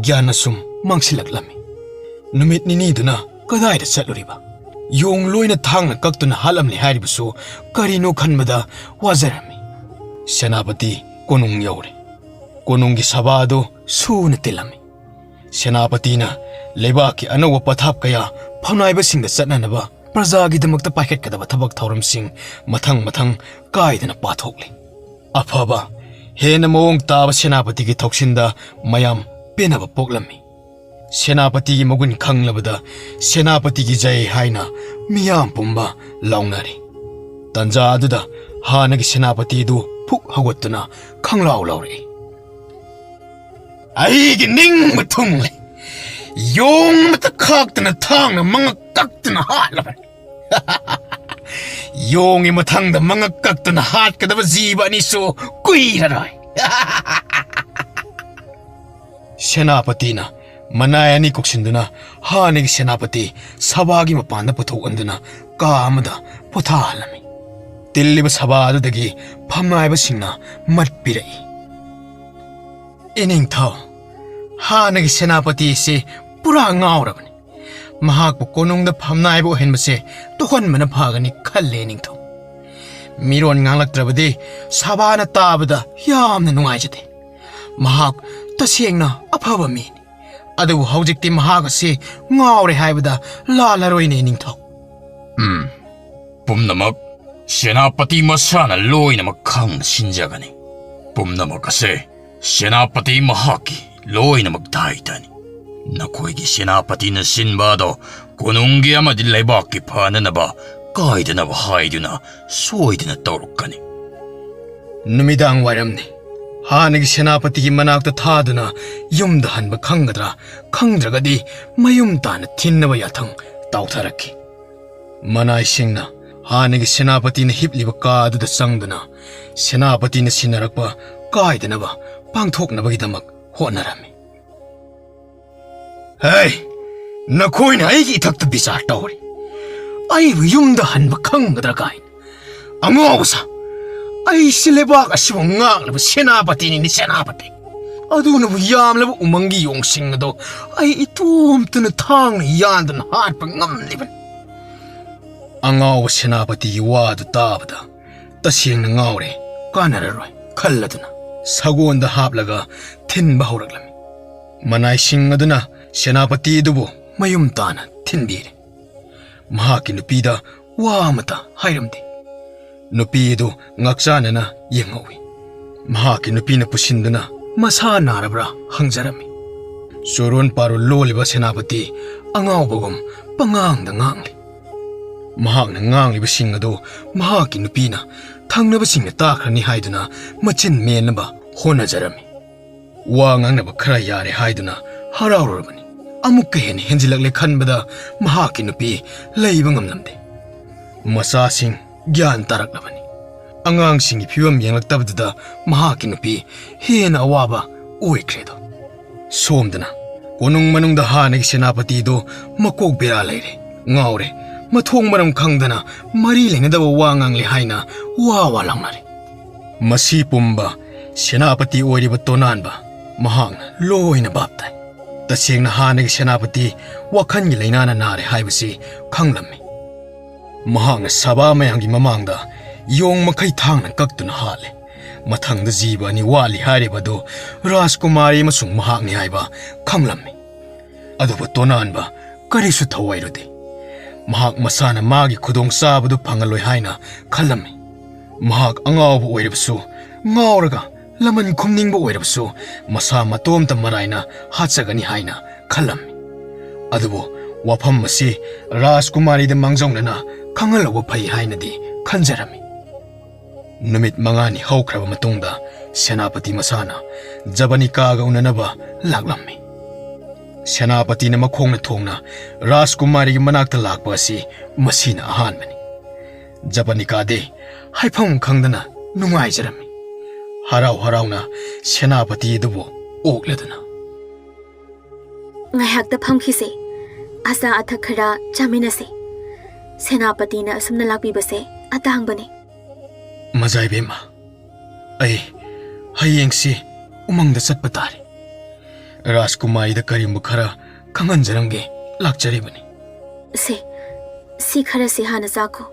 ꯒ꯭ꯌꯥꯟꯅ ꯁꯨꯝ ꯃꯥꯡꯁꯤꯜꯂꯛꯂꯝꯃꯤ ꯅꯨꯃꯤꯠ ꯅꯤꯅꯤꯗꯨꯅ ꯀꯗꯥꯏꯗ ꯆꯠꯂꯨꯔꯤꯕ ꯌꯣꯡ ꯂꯣꯏꯅ ꯊꯥꯡꯅ ꯀꯛꯇꯨꯅ ꯍꯥꯠꯂꯝꯂꯤ ꯍꯥꯏꯔꯤꯕꯁꯨ ꯀꯔꯤꯅꯣ ꯈꯟꯕꯗ ꯋꯥꯖꯔꯝꯃꯤ ꯁꯦꯅꯥꯄꯇꯤ ꯀꯣꯅꯨꯡ ꯌꯧꯔꯦ ꯀꯣꯅꯨꯡꯒꯤ ꯁꯚꯥ ꯑꯗꯨ ꯁꯨꯅ ꯇꯤꯜꯂꯝꯃꯤ ꯁꯦꯅꯥꯄꯇꯤꯅ ꯂꯩꯕꯥꯛꯀꯤ ꯑꯅꯧꯕ ꯄꯊꯥꯞ ꯀꯌꯥ ꯐꯝꯅꯥꯏꯕꯁꯤꯡꯗ ꯆꯠꯅꯅꯕ ꯄ꯭ꯔꯖꯥꯒꯤꯗꯃꯛꯇ ꯄꯥꯏꯈꯠꯀꯗꯕ ꯊꯕꯛ ꯊꯧꯔꯝꯁꯤꯡ ꯃꯊꯪ ꯀꯥꯏꯗꯅ ꯄꯥꯊꯣꯛꯂꯤ ꯑꯐꯕ ꯍꯦꯟꯅ ꯃꯑꯣꯡ ꯇꯥꯕ ꯁꯦꯅꯥꯄꯇꯤꯒꯤ ꯊꯧꯁꯤꯟꯗ ꯃꯌꯥꯝ ꯄꯦꯟꯅꯕ ꯄꯣꯛꯂꯝꯃꯤ ꯁꯦꯅꯥꯄꯇꯤꯒꯤ ꯃꯒꯨꯟ ꯈꯪꯂꯕꯗ ꯁꯦꯅꯥꯄꯇꯤꯒꯤ ꯖꯩ ꯍꯥꯏꯅ ꯃꯤꯌꯥꯝ ꯄꯨꯝꯕ ꯂꯥꯎꯅꯔꯤ ꯇꯟꯖꯥ ꯑꯗꯨꯗ ꯍꯥꯟꯅꯒꯤ ꯁꯦꯅꯥꯄꯇꯤꯗꯨ ꯐꯨꯛ ꯍꯧꯒꯠꯇꯨꯅ ꯈꯪꯂꯥꯎ ꯂꯥꯎꯔꯛꯏ ꯑꯩꯒꯤ ꯅꯤꯡꯕ ꯊꯨꯡꯂꯦ ꯌꯣꯡ ꯑꯃꯇ ꯈꯥꯛꯇꯅ ꯊꯥꯡꯅ ꯃꯉꯛ ꯀꯛꯇꯨꯅ ꯍꯥꯠꯂꯕꯅꯤ ꯌꯣꯡꯒꯤ ꯃꯊꯪꯗ ꯃꯉꯛ ꯀꯛꯇꯨꯅ ꯍꯥꯠꯀꯗꯕ ꯖꯤꯕ ꯑꯅꯤꯁꯨ ꯀꯨꯏꯔꯔꯣꯏ ꯁꯦꯅꯥꯄꯇꯤꯅ ꯃꯅꯥꯏ ꯑꯅꯤ ꯀꯨꯛꯁꯤꯟꯗꯨꯅ ꯍꯥꯟꯅꯒꯤ ꯁꯦꯅꯥꯄꯇꯤ ꯁꯚꯥꯒꯤ ꯃꯄꯥꯟꯗ ꯄꯨꯊꯣꯛꯍꯟꯗꯨꯅ ꯀꯥ ꯑꯃꯗ ꯄꯣꯊꯥꯍꯜꯂꯝꯃꯤ ꯇꯤꯜꯂꯤꯕ ꯁꯚꯥ ꯑꯗꯨꯗꯒꯤ ꯐꯝꯅꯥꯏꯕꯁꯤꯡꯅ ꯃꯠ ꯄꯤꯔꯛꯏ ꯏꯅꯤꯡꯊꯧ ꯍꯥꯟꯅꯒꯤ ꯁꯦꯅꯥꯄꯇꯤ ꯑꯁꯤ ꯄꯨꯔꯥ ꯉꯥꯎꯔꯕꯅꯤ ꯃꯍꯥꯛꯄꯨ ꯀꯣꯅꯨꯡꯗ ꯐꯝꯅꯥꯏꯕ ꯑꯣꯏꯍꯟꯕꯁꯦ ꯇꯣꯛꯍꯟꯕꯅ ꯐꯒꯅꯤ ꯈꯜꯂꯦ ꯏꯅꯤꯡꯊꯧ ꯃꯤꯔꯣꯟ ꯉꯥꯡꯂꯛꯇ꯭ꯔꯕꯗꯤ ꯁꯚꯥꯅ ꯇꯥꯕꯗ ꯌꯥꯝꯅ ꯅꯨꯡꯉꯥꯏꯖꯗꯦ ꯃꯍꯥꯛ ꯇꯁꯦꯡꯅ ꯑꯐꯕ ꯃꯤꯅꯤ ꯑꯗꯨꯕꯨ ꯍꯧꯖꯤꯛꯇꯤ ꯃꯍꯥꯛ ꯑꯁꯤ ꯉꯥꯎꯔꯦ ꯍꯥꯏꯕꯗ ꯂꯥꯜꯂꯔꯣꯏꯅꯦ ꯏꯅꯤꯡꯊꯧ ꯄꯨꯝꯅꯃꯛ ꯁꯦꯅꯥꯄꯇꯤ ꯃꯁꯥꯅ ꯂꯣꯏꯅꯃꯛ ꯈꯪꯅ ꯁꯤꯟꯖꯒꯅꯤ. ꯄꯨꯝꯅꯃꯛ ꯑꯁꯦ ꯁꯦꯅꯥꯄꯇꯤ ꯃꯍꯥꯛꯀꯤ ꯂꯣꯏꯅꯃꯛ ꯗꯥꯏꯇꯅꯤ. ꯅꯈꯣꯏꯒꯤ ꯁꯦꯅꯥꯄꯇꯤꯅ ꯁꯤꯟꯕ ꯑꯗꯣ ꯀꯣꯅꯨꯡꯒꯤ ꯑꯃꯗꯤ ꯂꯩꯕꯥꯛꯀꯤ ꯐꯅꯅꯕ ꯀꯥꯏꯗꯅꯕ ꯍꯥꯏꯗꯨꯅ ꯁꯣꯏꯗꯅ ꯇꯧꯔꯛꯀꯅꯤ. ꯅꯨꯃꯤꯗꯥꯡ ꯋꯥꯏꯔꯝꯅꯤ. ꯍꯥꯟꯅꯒꯤ ꯁꯦꯅꯥꯄꯇꯤꯒꯤ ꯃꯅꯥꯛꯇ ꯊꯥꯗꯨꯅ ꯌꯨꯝꯗ ꯍꯟꯕ ꯈꯪꯒꯗ꯭ꯔꯥ ꯈꯪꯗ꯭ꯔꯒꯗꯤ ꯃꯌꯨꯝ ꯇꯥꯅ ꯊꯤꯟꯅꯕ ꯌꯥꯊꯪ ꯇꯥꯎꯊꯔꯛꯈꯤ. ꯃꯅꯥꯏꯁꯤꯡꯅ ꯍꯥꯟꯅꯒꯤ ꯁꯦꯅꯥꯄꯇꯤꯅ ꯍꯤꯞꯂꯤꯕ ꯀꯥ ꯑꯗꯨꯗ ꯆꯪꯗꯨꯅ ꯁꯦꯅꯥꯄꯇꯤꯅ ꯁꯤꯟꯅꯔꯛꯄ ꯀꯥꯏꯗꯅꯕ ꯄꯥꯡꯊꯣꯛꯅꯕꯒꯤꯗꯃꯛ ꯍꯣꯠꯅꯔꯝꯃꯤ. ꯍꯦ, ꯅꯈꯣꯏꯅ ꯑꯩꯒꯤ ꯏꯊꯛꯇ ꯕꯤꯆꯥꯔ ꯇꯧꯔꯤ. ꯑꯩꯕꯨ ꯌꯨꯝꯗ ꯍꯟꯕ ꯈꯪꯒꯗ꯭ꯔꯥ ꯀꯥꯏꯅ. ꯑꯉꯥꯎꯕꯁꯥ, ꯑꯩꯁꯤ ꯂꯩꯕꯥꯛ ꯑꯁꯤꯕꯨ ꯉꯥꯛꯂꯕ ꯁꯦꯅꯥꯄꯇꯤꯅꯤꯅꯤ, ꯁꯦꯅꯥꯄꯇꯤ. ꯑꯗꯨꯅꯕꯨ ꯌꯥꯝꯂꯕ ꯎꯃꯪꯒꯤ ꯌꯣꯡꯁꯤꯡ ꯑꯗꯣ ꯑꯩ ꯏꯇꯣꯝꯇꯅ ꯊꯥꯡꯅ ꯌꯥꯟꯗꯨꯅ ꯍꯥꯠꯄ ꯉꯝꯂꯤꯕꯅꯤ. ꯑꯉꯥꯎꯕ ꯁꯦꯅꯥꯄꯇꯤꯒꯤ ꯋꯥꯗꯨ ꯇꯥꯕꯗ ꯇꯁꯦꯡꯅ ꯉꯥꯎꯔꯦ, ꯀꯥꯟꯅꯔꯔꯣꯏ ꯈꯜꯂꯗꯨꯅ ꯁꯒꯣꯜꯗ ꯍꯥꯞꯂꯒ ꯊꯤꯟꯕ ꯍꯧꯔꯛꯂꯝꯃꯤ. ꯃꯅꯥꯏꯁꯤꯡ ꯑꯗꯨꯅ ꯁꯦꯅꯥꯄꯇꯤ ꯑꯗꯨꯕꯨ ꯃꯌꯨꯝ ꯇꯥꯅ ꯊꯤꯟꯕꯤꯔꯦ. ꯃꯍꯥꯛꯀꯤ ꯅꯨꯄꯤꯗ ꯋꯥ ꯑꯃꯇ ꯍꯥꯏꯔꯝꯗꯦ. ꯅꯨꯄꯤ ꯑꯗꯨ ꯉꯥꯛꯆꯥꯅꯅ ꯌꯦꯡꯍꯧꯏ. ꯃꯍꯥꯛꯀꯤ ꯅꯨꯄꯤꯅ ꯄꯨꯁꯤꯟꯗꯨꯅ ꯃꯁꯥ ꯅꯥꯔꯕ꯭ꯔꯥ ꯍꯪꯖꯔꯝꯃꯤ. ꯆꯣꯔꯣꯟ ꯄꯥꯔꯣꯟ ꯂꯣꯜꯂꯤꯕ ꯁꯦꯅꯥꯄꯇꯤ ꯑꯉꯥꯎꯕꯒꯨꯝ ꯄꯉꯥꯡꯗ ꯉꯥꯡꯂꯤ. ꯃꯍꯥꯛꯅ ꯉꯥꯡꯂꯤꯕꯁꯤꯡ ꯑꯗꯨ ꯃꯍꯥꯛꯀꯤ ꯅꯨꯄꯤꯅ ꯊꯪꯅꯕꯁꯤꯡꯅ ꯇꯥꯈ꯭ꯔꯅꯤ ꯍꯥꯏꯗꯨꯅ ꯃꯆꯤꯟ ꯃꯦꯟꯅꯕ ꯍꯣꯠꯅꯖꯔꯝꯃꯤ. ꯋꯥ ꯉꯥꯡꯅꯕ ꯈꯔ ꯌꯥꯔꯦ ꯍꯥꯏꯗꯨꯅ ꯍꯔꯥꯎꯔꯕꯅꯤ. ꯑꯃꯨꯛꯀ ꯍꯦꯟꯅ ꯍꯦꯟꯖꯤꯜꯂꯛꯂꯦ ꯈꯟꯕꯗ ꯃꯍꯥꯛꯀꯤ ꯅꯨꯄꯤ ꯂꯩꯕ ꯉꯝꯂꯝꯗꯦ. ꯃꯆꯥꯁꯤꯡ ꯒ꯭ꯌꯥꯟ ꯇꯥꯔꯛꯂꯕꯅꯤ. ꯑꯉꯥꯡꯁꯤꯡꯒꯤ ꯐꯤꯕꯝ ꯌꯦꯡꯂꯛꯇꯕꯗꯨꯗ ꯃꯍꯥꯛꯀꯤ ꯅꯨꯄꯤ ꯍꯦꯟꯅ ꯑꯋꯥꯕ ꯑꯣꯏꯈ꯭ꯔꯦꯗꯣ. ꯁꯣꯝꯗꯅ ꯀꯣꯅꯨꯡ ꯃꯅꯨꯡꯗ ꯍꯥꯟꯅꯒꯤ ꯁꯦꯅꯥꯄꯇꯤꯗꯣ ꯃꯀꯣꯛ ꯕꯦꯔꯥ ꯂꯩꯔꯦ, ꯉꯥꯎꯔꯦ, ꯃꯊꯣꯡ ꯃꯔꯝ ꯈꯪꯗꯅ ꯃꯔꯤ ꯂꯩꯅꯗꯕ ꯋꯥ ꯉꯥꯡꯂꯦ ꯍꯥꯏꯅ ꯋꯥ ꯂꯥꯎꯅꯔꯦ. ꯃꯁꯤ ꯄꯨꯝꯕ ꯁꯦꯅꯥꯄꯇꯤ ꯑꯣꯏꯔꯤꯕ ꯇꯣꯅꯥꯟꯕ ꯃꯍꯥꯛꯅ ꯂꯣꯏꯅ ꯚꯥꯞ ꯇꯥꯏ. ꯇꯁꯦꯡꯅ ꯍꯥꯟꯅꯒꯤ ꯁꯦꯅꯥꯄꯇꯤ ꯋꯥꯈꯜꯒꯤ ꯂꯩꯅꯥꯅ ꯅꯥꯔꯦ ꯍꯥꯏꯕꯁꯤ ꯈꯪꯂꯝꯃꯤ. ꯃꯍꯥꯛꯅ ꯁꯚꯥ ꯃꯌꯥꯝꯒꯤ ꯃꯃꯥꯡꯗ ꯌꯣꯡ ꯃꯈꯩ ꯊꯥꯡꯅ ꯀꯛꯇꯨꯅ ꯍꯥꯠꯂꯦ. ꯃꯊꯪꯗ ꯖꯤꯕ ꯑꯅꯤ ꯋꯥꯠꯂꯤ ꯍꯥꯏꯔꯤꯕꯗꯨ ꯔꯥꯖꯀꯨꯃꯥꯔꯤ ꯑꯃꯁꯨꯡ ꯃꯍꯥꯛꯅꯤ ꯍꯥꯏꯕ ꯈꯪꯂꯝꯃꯤ. ꯑꯗꯨꯕꯨ ꯇꯣꯅꯥꯟꯕ ꯀꯔꯤꯁꯨ ꯊꯋꯥꯏꯔꯨꯗꯦ. ꯃꯍꯥꯛ ꯃꯁꯥꯅ ꯃꯥꯒꯤ ꯈꯨꯗꯣꯡꯆꯥꯕꯗꯨ ꯐꯪꯍꯜꯂꯣꯏ ꯍꯥꯏꯅ ꯈꯜꯂꯝꯃꯤ. ꯃꯍꯥꯛ ꯑꯉꯥꯎꯕ ꯑꯣꯏꯔꯕꯁꯨ, ꯉꯥꯎꯔꯒ ꯂꯃꯟ ꯈꯨꯝꯅꯤꯡꯕ ꯑꯣꯏꯔꯕꯁꯨ ꯃꯁꯥ ꯃꯇꯣꯝꯇ ꯃꯔꯥꯏꯅ ꯍꯥꯠꯆꯒꯅꯤ ꯍꯥꯏꯅ ꯈꯜꯂꯝꯃꯤ. ꯑꯗꯨꯕꯨ ꯋꯥꯐꯝ ꯑꯁꯤ ꯔꯥꯖꯀꯨꯃꯥꯔꯤꯗ ꯃꯥꯡꯖꯧꯅꯅ ꯈꯪꯍꯜꯂꯧꯕ ꯐꯩ ꯍꯥꯏꯅꯗꯤ ꯈꯟꯖꯔꯝꯃꯤ. ꯅꯨꯃꯤꯠ 5ꯅꯤ ꯍꯧꯈ꯭ꯔꯕ ꯃꯇꯨꯡꯗ ꯁꯦꯅꯥꯄꯇꯤ ꯃꯁꯥꯅ ꯖꯕꯅꯤꯀꯥꯒ ꯎꯅꯅꯕ ꯂꯥꯛꯂꯝꯃꯤ. ꯁꯦꯅꯥꯄꯇꯤꯅ ꯃꯈꯣꯡꯅ ꯊꯣꯡꯅ ꯔꯥꯖꯀꯨꯃꯥꯔꯤꯒꯤ ꯃꯅꯥꯛꯇ ꯂꯥꯛꯄ ꯑꯁꯤ ꯃꯁꯤꯅ ꯑꯍꯥꯟꯕꯅꯤ. ꯖꯕꯅꯤꯀꯥꯗꯤ ꯍꯥꯏꯐꯝ ꯈꯪꯗꯅ ꯅꯨꯡꯉꯥꯏꯖꯔꯝꯃꯤ. ꯍꯔꯥꯎ ꯍꯔꯥꯎꯅ ꯁꯦꯅꯥꯄꯇꯤ ꯑꯗꯨꯕꯨ ꯑꯣꯛꯂꯗꯨꯅ ꯉꯥꯏꯍꯥꯛꯇ ꯐꯝꯈꯤꯁꯦ, ꯑꯆꯥ ꯑꯊꯛ ꯈꯔ ꯆꯥꯃꯤꯟꯅꯁꯦ. ꯁꯦꯅꯥꯄꯇꯤꯅ ꯑꯁꯨꯝꯅ ꯂꯥꯛꯄꯤꯕꯁꯦ ꯑꯇꯥꯡꯕꯅꯤ. ꯃꯖꯥꯏꯕꯦꯝꯃ, ꯑꯩ ꯍꯌꯦꯡꯁꯤ ꯎꯃꯪꯗ ꯆꯠꯄ ꯇꯥꯔꯦ. ꯔꯥꯖꯀꯨꯃꯥꯔꯤꯗ ꯀꯔꯤꯒꯨꯝꯕ ꯈꯔ ꯈꯪꯍꯟꯖꯔꯝꯒꯦ ꯂꯥꯛꯆꯔꯤꯕꯅꯤ. ꯁꯤ ꯈꯔꯁꯤ ꯍꯥꯟꯅ ꯆꯥꯈꯣ,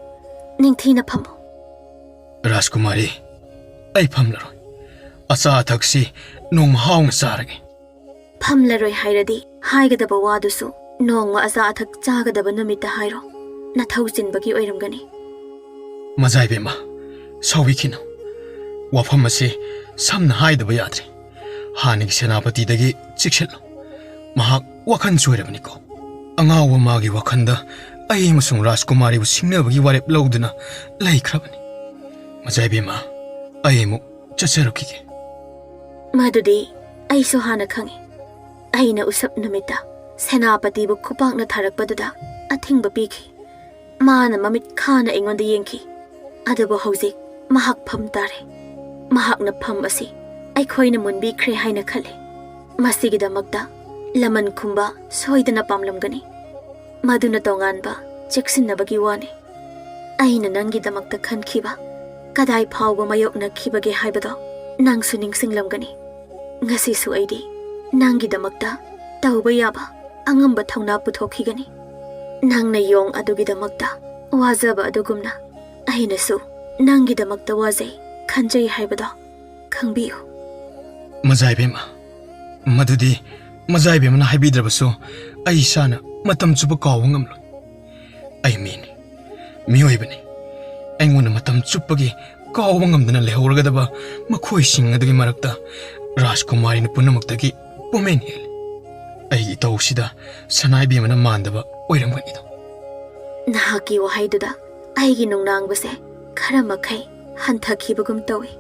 ꯅꯤꯡꯊꯤꯅ ꯐꯝꯃꯣ. ꯔꯥꯖꯀꯨꯃꯥꯔꯤ, ꯑꯩ ꯐꯝꯂꯔꯣꯏ. ꯑꯆꯥ ꯑꯊꯛꯁꯤ ꯅꯣꯡꯃ ꯍꯥꯎꯅ ꯆꯥꯔꯒꯦ. ꯐꯝꯂꯔꯣꯏ ꯍꯥꯏꯔꯗꯤ ꯍꯥꯏꯒꯗꯕ ꯋꯥꯗꯨꯁꯨ ꯅꯣꯡꯃ ꯑꯆꯥ ꯑꯊꯛ ꯆꯥꯒꯗꯕ ꯅꯨꯃꯤꯠꯇ ꯍꯥꯏꯔꯣ. ꯅꯊꯧ ꯆꯤꯟꯕꯒꯤ ꯑꯣꯏꯔꯝꯒꯅꯤ. ꯃꯖꯥꯏꯕꯦꯝꯃ, ꯁꯥꯎꯕꯤꯈꯤꯅꯨ. ꯋꯥꯐꯝ ꯑꯁꯤ ꯁꯝꯅ ꯍꯥꯏꯗꯕ ꯌꯥꯗ꯭ꯔꯦ. ꯍꯥꯟꯅꯒꯤ ꯁꯦꯅꯥꯄꯇꯤꯗꯒꯤ ꯆꯦꯛꯁꯤꯜꯂꯨ. ꯃꯍꯥꯛ ꯋꯥꯈꯜ ꯆꯣꯏꯔꯕꯅꯤꯀꯣ. ꯑꯉꯥꯎꯕ ꯃꯥꯒꯤ ꯋꯥꯈꯜꯗ ꯑꯩ ꯑꯃꯁꯨꯡ ꯔꯥꯖꯀꯨꯃꯥꯔꯤꯕꯨ ꯁꯤꯡꯅꯕꯒꯤ ꯋꯥꯔꯦꯞ ꯂꯧꯗꯨꯅ ꯂꯩꯈ꯭ꯔꯕꯅꯤ. ꯃꯖꯥꯏꯕꯦꯝꯃ, ꯑꯩ ꯑꯃꯨꯛ ꯆꯠꯆꯔꯨꯈꯤꯒꯦ. ꯃꯗꯨꯗꯤ ꯑꯩꯁꯨ ꯍꯥꯟꯅ ꯈꯪꯏ. ꯑꯩꯅ ꯎꯁꯞ ꯅꯨꯃꯤꯠꯇ ꯁꯦꯅꯥꯄꯇꯤꯕꯨ ꯈꯨꯄꯥꯛꯅ ꯊꯥꯔꯛꯄꯗꯨꯗ ꯑꯊꯤꯡꯕ ꯄꯤꯈꯤ. ꯃꯥꯅ ꯃꯃꯤꯠ ꯈꯥꯅ ꯑꯩꯉꯣꯟꯗ ꯌꯦꯡꯈꯤ. ꯑꯗꯨꯕꯨ ꯍꯧꯖꯤꯛ ꯃꯍꯥꯛ ꯐꯝ ꯇꯥꯔꯦ. ꯃꯍꯥꯛꯅ ꯐꯝ ꯑꯁꯤ ꯑꯩꯈꯣꯏꯅ ꯃꯨꯟꯕꯤꯈ꯭ꯔꯦ ꯍꯥꯏꯅ ꯈꯜꯂꯤ. ꯃꯁꯤꯒꯤꯗꯃꯛꯇ ꯂꯃꯟ ꯈꯨꯝꯕ ꯁꯣꯏꯗꯅ ꯄꯥꯝꯂꯝꯒꯅꯤ. ꯃꯗꯨꯅ ꯇꯣꯉꯥꯟꯕ ꯆꯦꯛꯁꯤꯟꯅꯕꯒꯤ ꯋꯥꯅꯤ. ꯑꯩꯅ ꯅꯪꯒꯤꯗꯃꯛꯇ ꯈꯟꯈꯤꯕ, ꯀꯗꯥꯏ ꯐꯥꯎꯕ ꯃꯥꯌꯣꯛꯅꯈꯤꯕꯒꯦ ꯍꯥꯏꯕꯗꯣ ꯅꯪꯁꯨ ꯅꯤꯡꯁꯤꯡꯂꯝꯒꯅꯤ. ꯉꯁꯤꯁꯨ ꯑꯩꯗꯤ ꯅꯪꯒꯤꯗꯃꯛꯇ ꯇꯧꯕ ꯌꯥꯕ ꯑꯉꯝꯕ ꯊꯧꯅꯥ ꯄꯨꯊꯣꯛꯈꯤꯒꯅꯤ. ꯅꯪꯅ ꯌꯣꯡ ꯑꯗꯨꯒꯤꯗꯃꯛꯇ ꯋꯥꯖꯕ ꯑꯗꯨꯒꯨꯝꯅ ꯑꯩꯅꯁꯨ ꯅꯪꯒꯤꯗꯃꯛꯇ ꯋꯥꯖꯩ, ꯈꯟꯖꯩ ꯍꯥꯏꯕꯗꯣ ꯈꯪꯕꯤꯌꯨ. ꯃꯖꯥꯏꯕꯦꯝꯃ, ꯃꯗꯨꯗꯤ ꯃꯖꯥꯏꯕꯦꯝꯃꯅ ꯍꯥꯏꯕꯤꯗ꯭ꯔꯕꯁꯨ ꯑꯩ ꯏꯁꯥꯅ ꯃꯇꯝ ꯆꯨꯞꯄ ꯀꯥꯎꯕ ꯉꯝꯂꯣꯏ. ꯑꯩ ꯃꯤꯅꯤ, ꯃꯤꯑꯣꯏꯕꯅꯤ. ꯑꯩꯉꯣꯟꯗ ꯃꯇꯝ ꯆꯨꯞꯄꯒꯤ ꯀꯥꯎꯕ ꯉꯝꯗꯅ ꯂꯩꯍꯧꯔꯒꯗꯕ ꯃꯈꯣꯏꯁꯤꯡ ꯑꯗꯨꯒꯤ ꯃꯔꯛꯇ ꯔꯥꯖꯀꯨꯃꯥꯔꯤꯅ ꯄꯨꯝꯅꯃꯛꯇꯒꯤ ꯄꯨꯝꯃꯦꯟ ꯍꯦꯜꯂꯤ ꯑꯩꯒꯤ ꯏꯇꯧꯁꯤꯗ ꯁꯅꯥꯏꯕꯦꯝꯃꯅ ꯃꯥꯟꯗꯕ ꯑꯣꯏꯔꯝꯒꯅꯤꯗꯣ ꯅꯍꯥꯛꯀꯤ ꯋꯥꯍꯩꯗꯨꯗ ꯑꯩꯒꯤ ꯅꯨꯡꯅꯥꯡꯕꯁꯦ ꯈꯔ ꯃꯈꯩ ꯍꯟꯊꯈꯤꯕꯒꯨꯝ ꯇꯧꯏ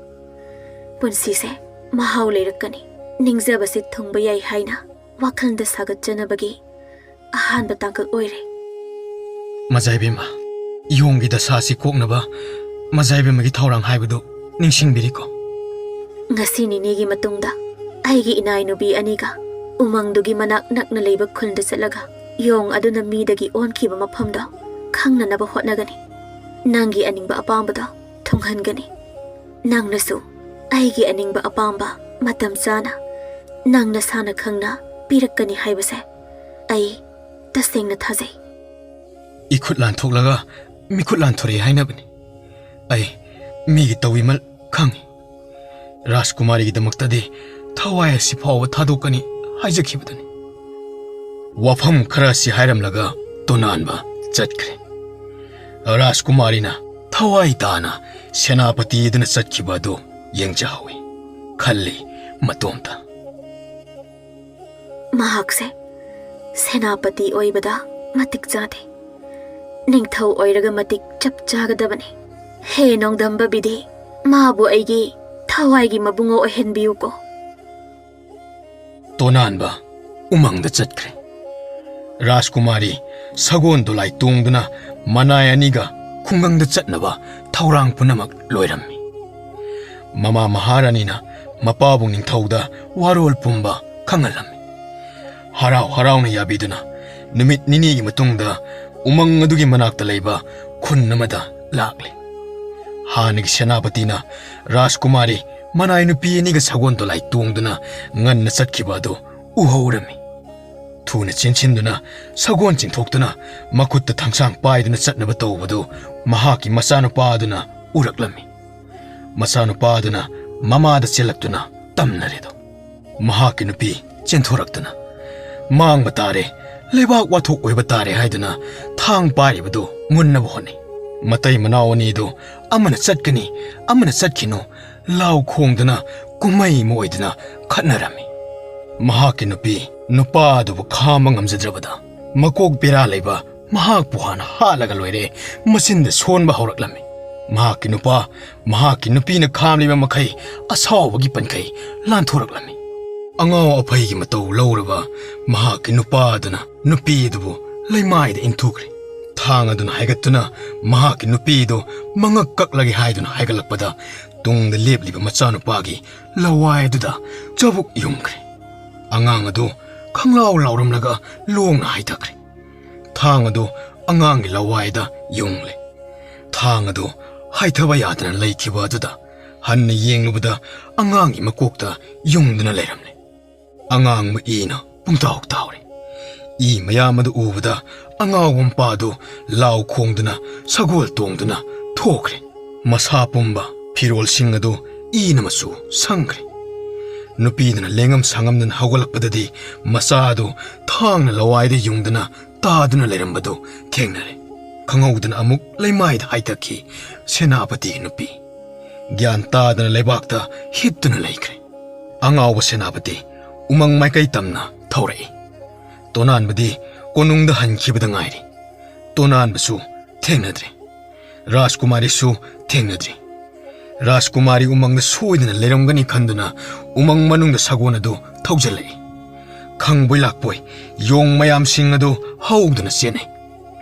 ꯄꯨꯟꯁꯤꯁꯦ ꯃꯍꯥꯎ ꯂꯩꯔꯛꯀꯅꯤ ꯅꯤꯡꯖꯕꯁꯤ ꯊꯨꯡꯕ ꯌꯥꯏ ꯍꯥꯏꯅ ꯋꯥꯈꯜꯗ ꯁꯥꯒꯠꯆꯅꯕꯒꯤ ꯑꯍꯥꯟꯕ ꯇꯥꯡꯀꯛ ꯑꯣꯏꯔꯦ ꯃꯖꯥꯏꯕꯦꯝꯃ ꯌꯣꯡꯒꯤ ꯗꯁꯥꯁꯤ ꯀꯣꯛꯅꯕ ꯃꯖꯥꯏꯕꯦꯝꯃꯒꯤ ꯊꯧꯔꯥꯡ ꯍꯥꯏꯕꯗꯨ ꯅꯤꯡꯁꯤꯡꯕꯤꯔꯤꯀꯣ ꯉꯁꯤ ꯅꯤꯅꯤꯒꯤ ꯃꯇꯨꯡꯗ ꯑꯩꯒꯤ ꯏꯅꯥꯏꯅꯨꯕꯤ ꯑꯅꯤꯒ ꯎꯃꯪꯗꯨꯒꯤ ꯃꯅꯥꯛ ꯅꯛꯅ ꯂꯩꯕ ꯈꯨꯜꯗ ꯆꯠꯂꯒ ꯌꯣꯡ ꯑꯗꯨꯅ ꯃꯤꯗꯒꯤ ꯑꯣꯟꯈꯤꯕ ꯃꯐꯝꯗꯣ ꯈꯪꯅꯅꯕ ꯍꯣꯠꯅꯒꯅꯤ ꯅꯪꯒꯤ ꯑꯅꯤꯡꯕ ꯑꯄꯥꯝꯕꯗꯣ ꯊꯨꯡꯍꯟꯒꯅꯤ ꯅꯪꯅꯁꯨ ꯑꯩꯒꯤ ꯑꯅꯤꯡꯕ ꯑꯄꯥꯝꯕ ꯃꯇꯝ ꯆꯥꯅ ꯅꯪ ꯅꯁꯥꯅ ꯈꯪꯅ ꯄꯤꯔꯛꯀꯅꯤ ꯍꯥꯏꯕꯁꯦ ꯑꯩ ꯇꯁꯦꯡꯅ ꯊꯥꯖꯩ 이콧 란톡라가 미콧 란토리 하이나버니 아이 미기 떠위말 강이 라스쿠마리기다먹다디 타와의 시파와 타도까니 하이즈키보더니 와팜 카라시 하이람라가 또나안바 zat그래 라스쿠마리나 타와이 다나 세나파티드나 zat키바도 yenjahawi 칼리 마톰다 ꯃꯍꯥꯛꯁꯦ ꯁꯦꯅꯥꯄꯇꯤ ꯑꯣꯏꯕꯗ ꯃꯇꯤꯛ ꯆꯥꯗꯦ ꯅꯤꯡꯊꯧ ꯑꯣꯏꯔꯒ ꯃꯇꯤꯛ ꯆꯞ ꯆꯥꯒꯗꯕꯅꯤ ꯍꯦ ꯅꯣꯡꯗꯝꯕ ꯕꯤꯙꯤ ꯃꯥꯕꯨ ꯑꯩꯒꯤ ꯊꯋꯥꯏꯒꯤ ꯃꯕꯨꯡꯉꯣ ꯑꯣꯏꯍꯟꯕꯤꯌꯨꯀꯣ 또나안바 우망다 zat그래 라스쿠마리 사곤도 라이 똥두나 마나이 아니가 쿵강다 zat나바 타우랑 푸나막 로이람미 마마 마하라니나 마빠봉 닝타우다 와로올 뿜바 강할람미 하라우나 야비두나 누밋 니니기 마뚱다 우망 어두기 마낙다 레이바 쿤나마다 락레 하니기 세나파티나 라스쿠마리 마나이 누피니가 사곤도 라이 똥두나 nganna ꯆꯠꯈꯤꯕꯗꯨ ꯎꯍꯧꯔꯝꯃꯤ ꯊꯨꯅ ꯆꯦꯟꯁꯤꯟꯗꯨꯅ ꯁꯒꯣꯜ ꯆꯤꯡꯊꯣꯛꯇꯨꯅ ꯃꯈꯨꯠꯇ ꯊꯥꯡꯁꯥꯡ ꯄꯥꯏꯗꯨꯅ ꯆꯠꯅꯕ ꯇꯧꯕꯗꯨ ꯃꯍꯥꯛꯀꯤ ꯃꯆꯥꯅꯨꯄꯥꯗꯨꯅ ꯎꯔꯛꯂꯝꯃꯤ ꯃꯆꯥꯅꯨꯄꯥꯗꯨꯅ ꯃꯃꯥꯗ ꯆꯦꯜꯂꯛꯇꯨꯅ ꯇꯝꯅꯔꯦꯗꯣ ꯃꯍꯥꯛꯀꯤ ꯅꯨꯄꯤ ꯆꯦꯟꯊꯣꯔꯛꯇꯨꯅ ꯃꯥꯡꯕ ꯇꯥꯔꯦ ꯂꯩꯕꯥꯛ ꯋꯥꯊꯣꯛ ꯑꯣꯏꯕ ꯇꯥꯔꯦ ꯍꯥꯏꯗꯨꯅ ꯊꯥꯡ ꯄꯥꯏꯔꯤꯕꯗꯨ ꯃꯨꯟꯅꯕ ꯍꯣꯠꯅꯩ ꯃꯇꯩ ꯃꯅꯥꯎ ꯑꯅꯤꯗꯨ ꯑꯃꯅ ꯆꯠꯀꯅꯤ ꯑꯃꯅ ꯆꯠꯈꯤꯅꯨ ꯂꯥꯎ ꯈꯣꯡꯗꯨꯅ ꯀꯨꯝꯃꯩ ꯑꯃ ꯑꯣꯏꯗꯨꯅ ꯈꯠꯅꯔꯝꯃꯤ ꯃꯍꯥꯛꯀꯤ ꯅꯨꯄꯤ ꯅꯨꯄꯥ ꯑꯗꯨꯕꯨ ꯈꯥꯝꯕ ꯉꯝꯖꯗ꯭ꯔꯕꯗ ꯃꯀꯣꯛ ꯕꯦꯔꯥ ꯂꯩꯕ ꯃꯍꯥꯛꯄꯨ ꯍꯥꯟꯅ ꯍꯥꯠꯂꯒ ꯂꯣꯏꯔꯦ ꯃꯆꯤꯟꯗ ꯁꯣꯟꯕ ꯍꯧꯔꯛꯂꯝꯃꯤ ꯃꯍꯥꯛꯀꯤ ꯅꯨꯄꯥ ꯃꯍꯥꯛꯀꯤ ꯅꯨꯄꯤꯅ ꯈꯥꯝꯂꯤꯕ ꯃꯈꯩ ꯑꯁꯥꯎꯕꯒꯤ ꯄꯟꯈꯩ ꯂꯥꯟꯊꯣꯔꯛꯂꯝꯃꯤ ꯑꯉꯥꯎ ꯑꯐꯩꯒꯤ ꯃꯇꯧ ꯂꯧꯔꯕ ꯃꯍꯥꯛꯀꯤ ꯅꯨꯄꯥ ꯑꯗꯨꯅ ꯅꯨꯄꯤ ꯑꯗꯨꯕꯨ ꯂꯩꯃꯥꯏꯗ ꯏꯟꯊꯨꯈ꯭ꯔꯦ ꯊꯥꯡ ꯑꯗꯨꯅ ꯍꯥꯏꯒꯠꯇꯨꯅ ꯃꯍꯥꯛꯀꯤ ꯅꯨꯄꯤꯗꯨ ꯃꯉꯛ ꯀꯛꯂꯒꯦ ꯍꯥꯏꯗꯨꯅ ꯍꯥꯏꯒꯠꯂꯛꯄꯗ ꯇꯨꯡꯗ ꯂꯦꯞꯂꯤꯕ ꯃꯆꯥꯅꯨꯄꯥꯒꯤ ꯂꯋꯥꯏ ꯑꯗꯨꯗ ꯆꯕꯨꯛ ꯌꯨꯝꯈ꯭ꯔꯦ ꯑꯉꯥꯡ ꯑꯗꯨ ꯈꯪꯂꯥꯎ ꯂꯥꯎꯔꯝꯂꯒ ꯂꯣꯡꯅ ꯍꯥꯏꯊꯈ꯭ꯔꯦ ꯊꯥꯡ ꯑꯗꯨ ꯑꯉꯥꯡꯒꯤ ꯂꯋꯥꯏꯗ ꯌꯨꯡꯂꯦ ꯊꯥꯡ ꯑꯗꯨ ꯍꯥꯏꯊꯕ ꯌꯥꯗꯅ ꯂꯩꯈꯤꯕ ꯑꯗꯨꯗ ꯍꯟꯅ ꯌꯦꯡꯂꯨꯕꯗ ꯑꯉꯥꯡꯒꯤ ꯃꯀꯣꯛꯇ ꯌꯨꯡꯗꯨꯅ ꯂꯩꯔꯝꯂꯦ ꯑꯉꯥꯡꯕ ꯏꯅ ꯄꯨꯡꯇꯥꯎ ꯇꯥꯎꯔꯦ ꯏ ꯃꯌꯥꯝ ꯑꯗꯨ ꯎꯕꯗ ꯑꯉꯥꯎꯕ ꯃꯄꯥꯗꯨ ꯂꯥꯎ ꯈꯣꯡꯗꯨꯅ ꯁꯒꯣꯜ ꯇꯣꯡꯗꯨꯅ ꯊꯣꯛꯈ꯭ꯔꯦ ꯃꯁꯥ ꯄꯨꯝꯕ ꯐꯤꯔꯣꯜꯁꯤꯡ ꯑꯗꯨ ꯏꯅ ꯃꯆꯨ ꯁꯪꯈ꯭ꯔꯦ ꯅꯨꯄꯤꯗꯨꯅ ꯂꯦꯡꯉꯝ ꯁꯥꯉꯝꯗꯨꯅ ꯍꯧꯒꯠꯂꯛꯄꯗꯗꯤ ꯃꯆꯥ ꯑꯗꯨ ꯊꯥꯡꯅ ꯂꯋꯥꯏꯗ ꯌꯨꯡꯗꯨꯅ ꯇꯥꯗꯨꯅ ꯂꯩꯔꯝꯕꯗꯨ ꯊꯦꯡꯅꯔꯦ ꯈꯪꯍꯧꯗꯅ ꯑꯃꯨꯛ ꯂꯩꯃꯥꯏꯗ ꯍꯥꯏꯊꯈꯤ ꯁꯦꯅꯥꯄꯇꯤꯒꯤ ꯅꯨꯄꯤ ꯒ꯭ꯌꯥꯟ ꯇꯥꯗꯅ ꯂꯩꯕꯥꯛꯇ ꯍꯤꯞꯇꯨꯅ ꯂꯩꯈ꯭ꯔꯦ ꯑꯉꯥꯎꯕ ꯁꯦꯅꯥꯄꯇꯤ ꯎꯃꯪ ꯃꯥꯏꯀꯩ ꯇꯝꯅ ꯊꯧꯔꯛꯏ ꯇꯣꯅꯥꯟꯕꯗꯤ ꯀꯣꯅꯨꯡꯗ ꯍꯟꯈꯤꯕꯗ ꯉꯥꯏꯔꯤ ꯇꯣꯅꯥꯟꯕꯁꯨ ꯊꯦꯡꯅꯗ꯭ꯔꯦ ꯔꯥꯖꯀꯨꯃꯥꯔꯤꯁꯨ ꯊꯦꯡꯅꯗ꯭ꯔꯤ ꯔꯥꯖꯀꯨꯃꯥꯔꯤ ꯎꯃꯪꯗ ꯁꯣꯏꯗꯅ ꯂꯩꯔꯝꯒꯅꯤ ꯈꯟꯗꯨꯅ ꯎꯃꯪ ꯃꯅꯨꯡꯗ ꯁꯒꯣꯜ ꯑꯗꯨ ꯊꯧꯖꯜꯂꯛꯏ ꯈꯪꯕꯣꯏ ꯂꯥꯛꯄꯣꯏ ꯌꯣꯡ ꯃꯌꯥꯝꯁꯤꯡ ꯑꯗꯨ ꯍꯧꯗꯨꯅ ꯆꯦꯟꯅꯩ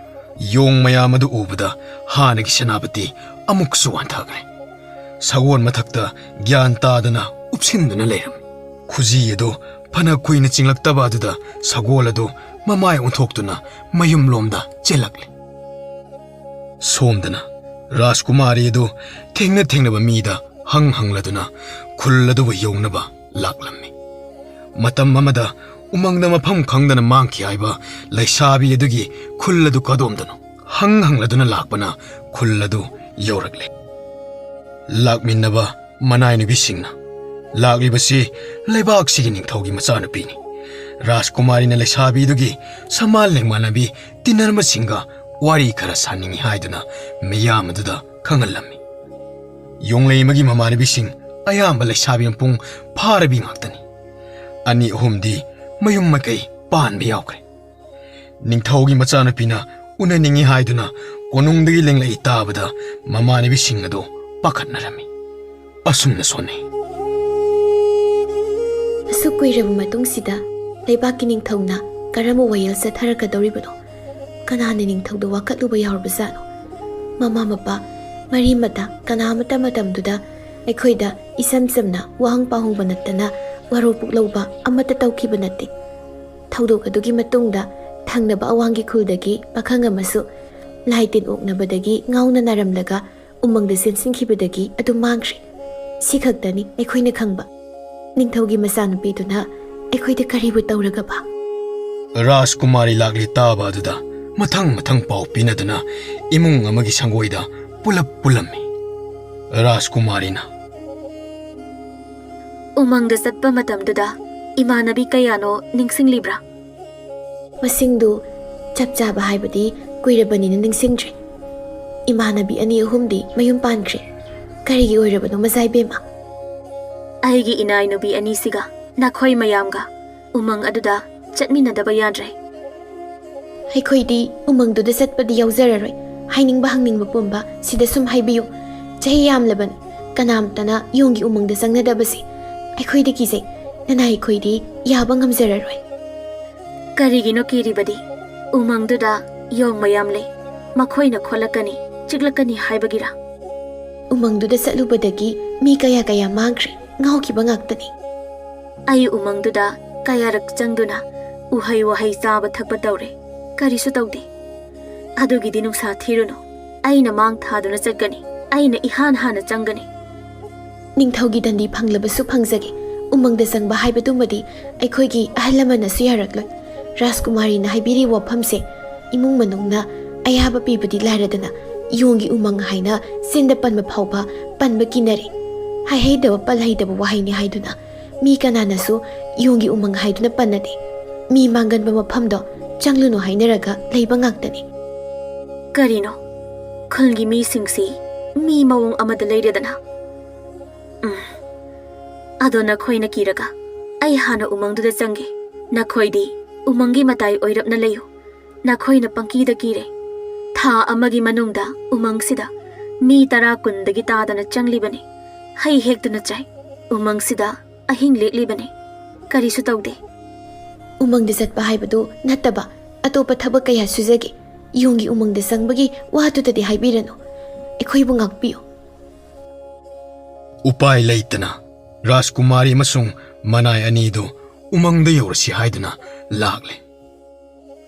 ꯌꯣꯡ ꯃꯌꯥꯝ ꯑꯗꯨ ꯎꯕꯗ ꯍꯥꯟꯅꯒꯤ ꯁꯦꯅꯥꯄꯇꯤ ꯑꯃꯨꯛꯁꯨ ꯋꯥꯟꯊꯈ꯭ꯔꯦ ꯁꯒꯣꯜ ꯃꯊꯛꯇ ꯒ꯭ꯌꯥꯟ ꯇꯥꯗꯅ ꯎꯞꯁꯤꯟꯗꯨꯅ ꯂꯩꯔꯝꯃꯤ ꯈꯨꯖꯤ ꯑꯗꯨ ꯐꯅ ꯀꯨꯏꯅ ꯆꯤꯡꯂꯛꯇꯕ ꯑꯗꯨꯗ ꯁꯒꯣꯜ ꯑꯗꯨ ꯃꯃꯥꯏ ꯑꯣꯟꯊꯣꯛꯇꯨꯅ ꯃꯌꯨꯝꯂꯣꯝꯗ ꯆꯦꯜꯂꯛꯂꯦ ꯁꯣꯝꯗꯅ ꯔꯥꯖꯀꯨꯃꯥꯔꯤ ꯑꯗꯨ ꯊꯦꯡꯅꯕ ꯃꯤꯗ ꯍꯪꯂꯗꯨꯅ ꯈꯨꯜ ꯑꯗꯨꯕꯨ ꯌꯧꯅꯕ ꯂꯥꯛꯂꯝꯃꯤ ꯃꯇꯝ ꯑꯃꯗ ꯎꯃꯪꯗ ꯃꯐꯝ ꯈꯪꯗꯅ ꯃꯥꯡꯈꯤ ꯍꯥꯏꯕ ꯂꯩꯁꯥꯕꯤ ꯑꯗꯨꯒꯤ ꯈꯨꯜ ꯑꯗꯨ ꯀꯗꯣꯝꯗꯅꯣ ꯍꯪꯂꯗꯨꯅ ꯂꯥꯛꯄꯅ ꯈꯨꯜ ꯑꯗꯨ ꯌꯧꯔꯛꯂꯦ ꯂꯥꯛꯃꯤꯟꯅꯕ ꯃꯅꯥꯏꯅꯨꯕꯤꯁꯤꯡꯅ ꯂꯥꯛꯂꯤꯕꯁꯤ ꯂꯩꯕꯥꯛꯁꯤꯒꯤ ꯅꯤꯡꯊꯧꯒꯤ ꯃꯆꯥꯅꯨꯄꯤꯅꯤ ꯔꯥꯖꯀꯨꯃꯥꯔꯤꯅ ꯂꯩꯁꯥꯕꯤꯗꯨꯒꯤ ꯁꯃꯥꯜ ꯂꯦꯡꯃꯥꯟꯅꯕꯤ ꯇꯤꯟꯅꯔꯝꯕꯁꯤꯡꯒ ꯋꯥꯔꯤ ꯈꯔ ꯁꯥꯅꯤꯡꯉꯤ ꯍꯥꯏꯗꯨꯅ ꯃꯤꯌꯥꯝ ꯑꯗꯨꯗ ꯈꯪꯍꯜꯂꯝꯃꯤ꯫ ꯌꯣꯡꯂꯩ ꯑꯃꯒꯤ ꯃꯃꯥꯟꯅꯕꯤꯁꯤꯡ ꯑꯌꯥꯝꯕ ꯂꯩꯁꯥꯕꯤ ꯃꯄꯨꯡ ꯐꯥꯔꯕꯤ ꯉꯥꯛꯇꯅꯤ꯫ ꯑꯅꯤ ꯑꯍꯨꯝꯗꯤ ꯃꯌꯨꯝ ꯃꯀꯩ ꯄꯥꯟꯕ ꯌꯥꯎꯈ꯭ꯔꯦ꯫ ꯅꯤꯡꯊꯧꯒꯤ ꯃꯆꯥꯅꯨꯄꯤꯅ ꯎꯅꯅꯤꯡꯉꯤ ꯍꯥꯏꯗꯨꯅ ꯀꯣꯅꯨꯡꯗꯒꯤ ꯂꯦꯡꯂꯛꯏ ꯇꯥꯕꯗ ꯃꯃꯥꯟꯅꯕꯤꯁꯤꯡ ꯑꯗꯨ ꯄꯥꯈꯠꯅꯔꯝꯃꯤ꯫ ꯑꯁꯨꯝꯅ ꯁꯣꯟꯅꯩ꯫ ꯑꯁꯨꯛ ꯀꯨꯏꯔꯕ ꯃꯇꯨꯡꯁꯤꯗ ꯂꯩꯕꯥꯛꯀꯤ ꯅꯤꯡꯊꯧꯅ ꯀꯔꯝꯕ ꯋꯥꯌꯦꯜ ꯆꯠꯊꯔꯛꯀꯗꯧꯔꯤꯕꯅꯣ? ꯀꯅꯥꯅ ꯅꯤꯡꯊꯧꯗ ꯋꯥꯀꯠꯂꯨꯕ ꯌꯥꯎꯔꯕꯖꯥꯠꯅꯣ? ꯃꯃꯥ ꯃꯄꯥ ꯃꯔꯤ ꯃꯇꯥ ꯀꯅꯥꯃꯠꯇ ꯃꯇꯝꯗꯨꯗ ꯑꯩꯈꯣꯏꯗ ꯏꯁꯝ ꯁꯝꯅ ꯋꯥꯍꯪ ꯄꯥꯎꯍꯪꯕ ꯅꯠꯇꯅ ꯋꯥꯔꯧ ꯄꯨꯛꯂꯧꯕ ꯑꯃꯠꯇ ꯇꯧꯈꯤꯕ ꯅꯠꯇꯦ꯫ ꯊꯧꯗꯣꯛ ꯑꯗꯨꯒꯤ ꯃꯇꯨꯡꯗ ꯊꯪꯅꯕ ꯑꯋꯥꯡꯒꯤ ꯈꯨꯜꯗꯒꯤ ꯄꯥꯈꯪ ꯑꯃꯁꯨ ꯂꯥꯏ ꯇꯤꯟ ꯑꯣꯛꯅꯕꯗꯒꯤ ꯉꯥꯎꯅ ꯅꯥꯔꯝꯂꯒ ꯎꯃꯪꯗ ꯆꯦꯟꯁꯤꯟꯈꯤꯕꯗꯒꯤ ꯑꯗꯨꯝ ꯃꯥꯡꯈ꯭ꯔꯦ꯫ ꯁꯤ ꯈꯛꯇꯅꯤ ꯑꯩꯈꯣꯏꯅ ꯈꯪꯕ꯫ ꯅꯤꯡꯊꯧꯒꯤ ꯃꯆꯥꯅꯨꯄꯤꯗꯨꯅ ꯑꯩꯈꯣꯏꯗ ꯀꯔꯤꯕꯨ ꯇꯧꯔꯒꯕ? ꯔꯥꯖꯀꯨꯃꯥꯔꯤ ꯂꯥꯛꯂꯤ ꯇꯥꯕ ꯑꯗꯨꯗ ꯃꯊꯪ ꯃꯊꯪ ꯄꯥꯎ ꯄꯤꯅꯗꯨꯅ ꯏꯃꯨꯡ ꯑꯃꯒꯤ ꯁꯪꯒꯣꯏꯗ ꯄꯨꯂꯞ ꯄꯨꯜꯂꯝꯃꯤ꯫ ꯔꯥꯖꯀꯨꯃꯥꯔꯤꯅ ꯎꯃꯪꯗ ꯆꯠꯄ ꯃꯇꯝꯗꯨꯗ ꯏꯃꯥꯟꯅꯕꯤ ꯀꯌꯥꯅꯣ ꯅꯤꯡꯁꯤꯡꯂꯤꯕ꯭ꯔꯥ? ꯃꯁꯤꯡꯗꯨ ꯆꯞ ꯆꯥꯕ ꯍꯥꯏꯕꯗꯤ ꯀꯨꯏꯔꯕꯅꯤꯅ ꯅꯤꯡꯁꯤꯡꯗ꯭ꯔꯦ꯫ ꯏꯃꯥꯟꯅꯕꯤ ꯑꯅꯤ ꯑꯍꯨꯝꯗꯤ ꯃꯌꯨꯝ ꯄꯥꯟꯈ꯭ꯔꯦ꯫ ꯀꯔꯤꯒꯤ ꯑꯣꯏꯔꯕꯅꯣ ꯃꯆꯥꯏꯕꯦꯝꯃ? ꯑꯩꯒꯤ ꯏꯅꯥꯏꯅꯨꯕꯤ ꯑꯅꯤꯁꯤꯒ ꯅꯈꯣꯏ ꯃꯌꯥꯝꯒ ꯎꯃꯪ ꯑꯗꯨꯗ ꯆꯠꯃꯤꯟꯅꯗꯕ ꯌꯥꯗ꯭ꯔꯦ꯫ ꯑꯩꯈꯣꯏꯗꯤ ꯎꯃꯪꯗꯨꯗ ꯆꯠꯄꯗꯤ ꯌꯥꯎꯖꯔꯔꯣꯏ꯫ ꯍꯥꯏꯅꯤꯡꯕ ꯍꯪꯅꯤꯡꯕ ꯄꯨꯝꯕ ꯁꯤꯗ ꯁꯨꯝ ꯍꯥꯏꯕꯤꯌꯨ꯫ ꯆꯍꯤ ꯌꯥꯝꯂꯕꯅꯤ ꯀꯅꯥꯝꯇꯅ ꯌꯣꯡꯒꯤ ꯎꯃꯪꯗ ꯆꯪꯅꯗꯕꯁꯤ꯫ ꯑꯩꯈꯣꯏꯗꯤ ꯀꯤꯖꯩ꯫ ꯅꯅꯥꯏ ꯑꯩꯈꯣꯏꯗꯤ ꯌꯥꯕ ꯉꯝꯖꯔꯔꯣꯏ꯫ ꯀꯔꯤꯒꯤꯅꯣ ꯀꯤꯔꯤꯕꯗꯤ? ꯎꯃꯪꯗꯨꯗ ꯌꯣꯡ ꯃꯌꯥꯝ ꯂꯩ꯫ ꯃꯈꯣꯏꯅ ꯈꯣꯠꯂꯛꯀꯅꯤ ꯆꯤꯛꯂꯛꯀꯅꯤ ꯍꯥꯏꯕꯒꯤꯔꯥ? ꯎꯃꯪꯗꯨꯗ ꯆꯠꯂꯨꯕꯗꯒꯤ ꯃꯤ ꯀꯌꯥ ꯃꯥꯡꯈ꯭ꯔꯦ꯫ ꯉꯥꯎꯈꯤꯕ ꯉꯥꯛꯇꯅꯤ꯫ ꯑꯩ ꯎꯃꯪꯗꯨꯗ ꯀꯌꯥꯔꯛ ꯆꯪꯗꯨꯅ ꯎꯍꯩ ꯋꯥꯍꯩ ꯆꯥꯕ ꯊꯛꯄ ꯇꯧꯔꯦ꯫ ꯀꯔꯤꯁꯨ ꯇꯧꯗꯦ꯫ ꯑꯗꯨꯒꯤꯗꯤ ꯅꯨꯡꯁꯥ ꯊꯤꯔꯨꯅꯨ꯫ ꯑꯩꯅ ꯃꯥꯡ ꯊꯥꯗꯨꯅ ꯆꯠꯀꯅꯤ꯫ ꯑꯩꯅ ꯏꯍꯥꯟ ꯍꯥꯟꯅ ꯆꯪꯒꯅꯤ꯫ ꯅꯤꯡꯊꯧꯒꯤ ꯗꯟꯗꯤ ꯐꯪꯂꯕꯁꯨ ꯐꯪꯖꯒꯦ꯫ ꯎꯃꯪꯗ ꯆꯪꯕ ꯍꯥꯏꯕꯗꯨꯃꯗꯤ ꯑꯩꯈꯣꯏꯒꯤ ꯑꯍꯜ ꯂꯃꯟꯅꯁꯨ ꯌꯥꯔꯛꯂꯣꯏ꯫ ꯔꯥꯖꯀꯨꯃꯥꯔꯤꯅ ꯍꯥꯏꯕꯤꯔꯤꯕ ꯋꯥꯐꯝꯁꯦ ꯏꯃꯨꯡ ꯃꯅꯨꯡꯅ ꯑꯌꯥꯕ ꯄꯤꯕꯗꯤ ꯂꯥꯏꯔꯗꯅ ꯌꯣꯡꯒꯤ ꯎꯃꯪ ꯍꯥꯏꯅ ꯆꯤꯟꯗ ꯄꯟꯕ ꯐꯥꯎꯕ ꯄꯟꯕ ꯀꯤꯅꯔꯦ꯫ ꯍꯥꯏꯍꯩꯗꯕ ꯄꯜꯍꯩꯗꯕ ꯋꯥꯍꯩꯅꯤ ꯍꯥꯏꯗꯨꯅ ꯃꯤ ꯀꯅꯥꯅꯁꯨ ꯌꯣꯡꯒꯤ ꯎꯃꯪ ꯍꯥꯏꯗꯨꯅ ꯄꯟꯅꯗꯦ꯫ ꯃꯤ ꯃꯥꯡꯒꯟꯕ ꯃꯐꯝꯗꯣ ꯆꯪꯂꯨꯅꯨ ꯍꯥꯏꯅꯔꯒ ꯂꯩꯕ ꯉꯥꯛꯇꯅꯤ꯫ ꯀꯔꯤꯅꯣ? ꯈꯨꯜꯒꯤ ꯃꯤꯁꯤꯡꯁꯤ ꯃꯤ ꯃꯑꯣꯡ ꯑꯃꯗ ꯂꯩꯔꯦꯗꯅ꯫ ꯑꯗꯣ ꯅꯈꯣꯏꯅ ꯀꯤꯔꯒ ꯑꯩ ꯍꯥꯟꯅ ꯎꯃꯪꯗꯨꯗ ꯆꯪꯒꯦ꯫ ꯅꯈꯣꯏꯗꯤ ꯎꯃꯪꯒꯤ ꯃꯇꯥꯏ ꯑꯣꯏꯔꯞꯅ ꯂꯩꯌꯨ꯫ ꯅꯈꯣꯏꯅ ꯄꯪꯀꯤꯗ ꯀꯤꯔꯦ꯫ ꯊꯥ ꯑꯃꯒꯤ ꯃꯅꯨꯡꯗ ꯎꯃꯪꯁꯤꯗ ꯃꯤ 10-20 ꯇꯥꯗꯅ ꯆꯪꯂꯤꯕꯅꯤ꯫ ꯍꯩ ꯍꯦꯛꯇꯨꯅ ꯆꯥꯏ꯫ ꯎꯃꯪꯁꯤꯗ ꯑꯍꯤꯡ ꯂꯦꯛꯂꯤꯕꯅꯤ꯫ ꯀꯔꯤꯁꯨ ꯇꯧꯗꯦ꯫ ꯎꯃꯪꯗ ꯆꯠꯄ ꯍꯥꯏꯕꯗꯨ ꯅꯠꯇꯕ ꯑꯇꯣꯞꯄ ꯊꯕꯛ ꯀꯌꯥ ꯁꯨꯖꯒꯦ꯫ ꯌꯣꯡꯒꯤ ꯎꯃꯪꯗ ꯆꯪꯕꯒꯤ ꯋꯥꯗꯨꯗꯗꯤ ꯍꯥꯏꯕꯤꯔꯅꯨ꯫ ꯑꯩꯈꯣꯏꯕꯨ ꯉꯥꯛꯄꯤꯌꯨ꯫ ꯎꯄꯥꯏ ꯂꯩꯇꯅ ꯔꯥꯖꯀꯨꯃꯥꯔꯤ ꯑꯃꯁꯨꯡ ꯃꯅꯥꯏ ꯑꯅꯤꯗꯨ ꯎꯃꯪꯗ ꯌꯧꯔꯁꯤ ꯍꯥꯏꯗꯨꯅ ꯂꯥꯛꯂꯦ꯫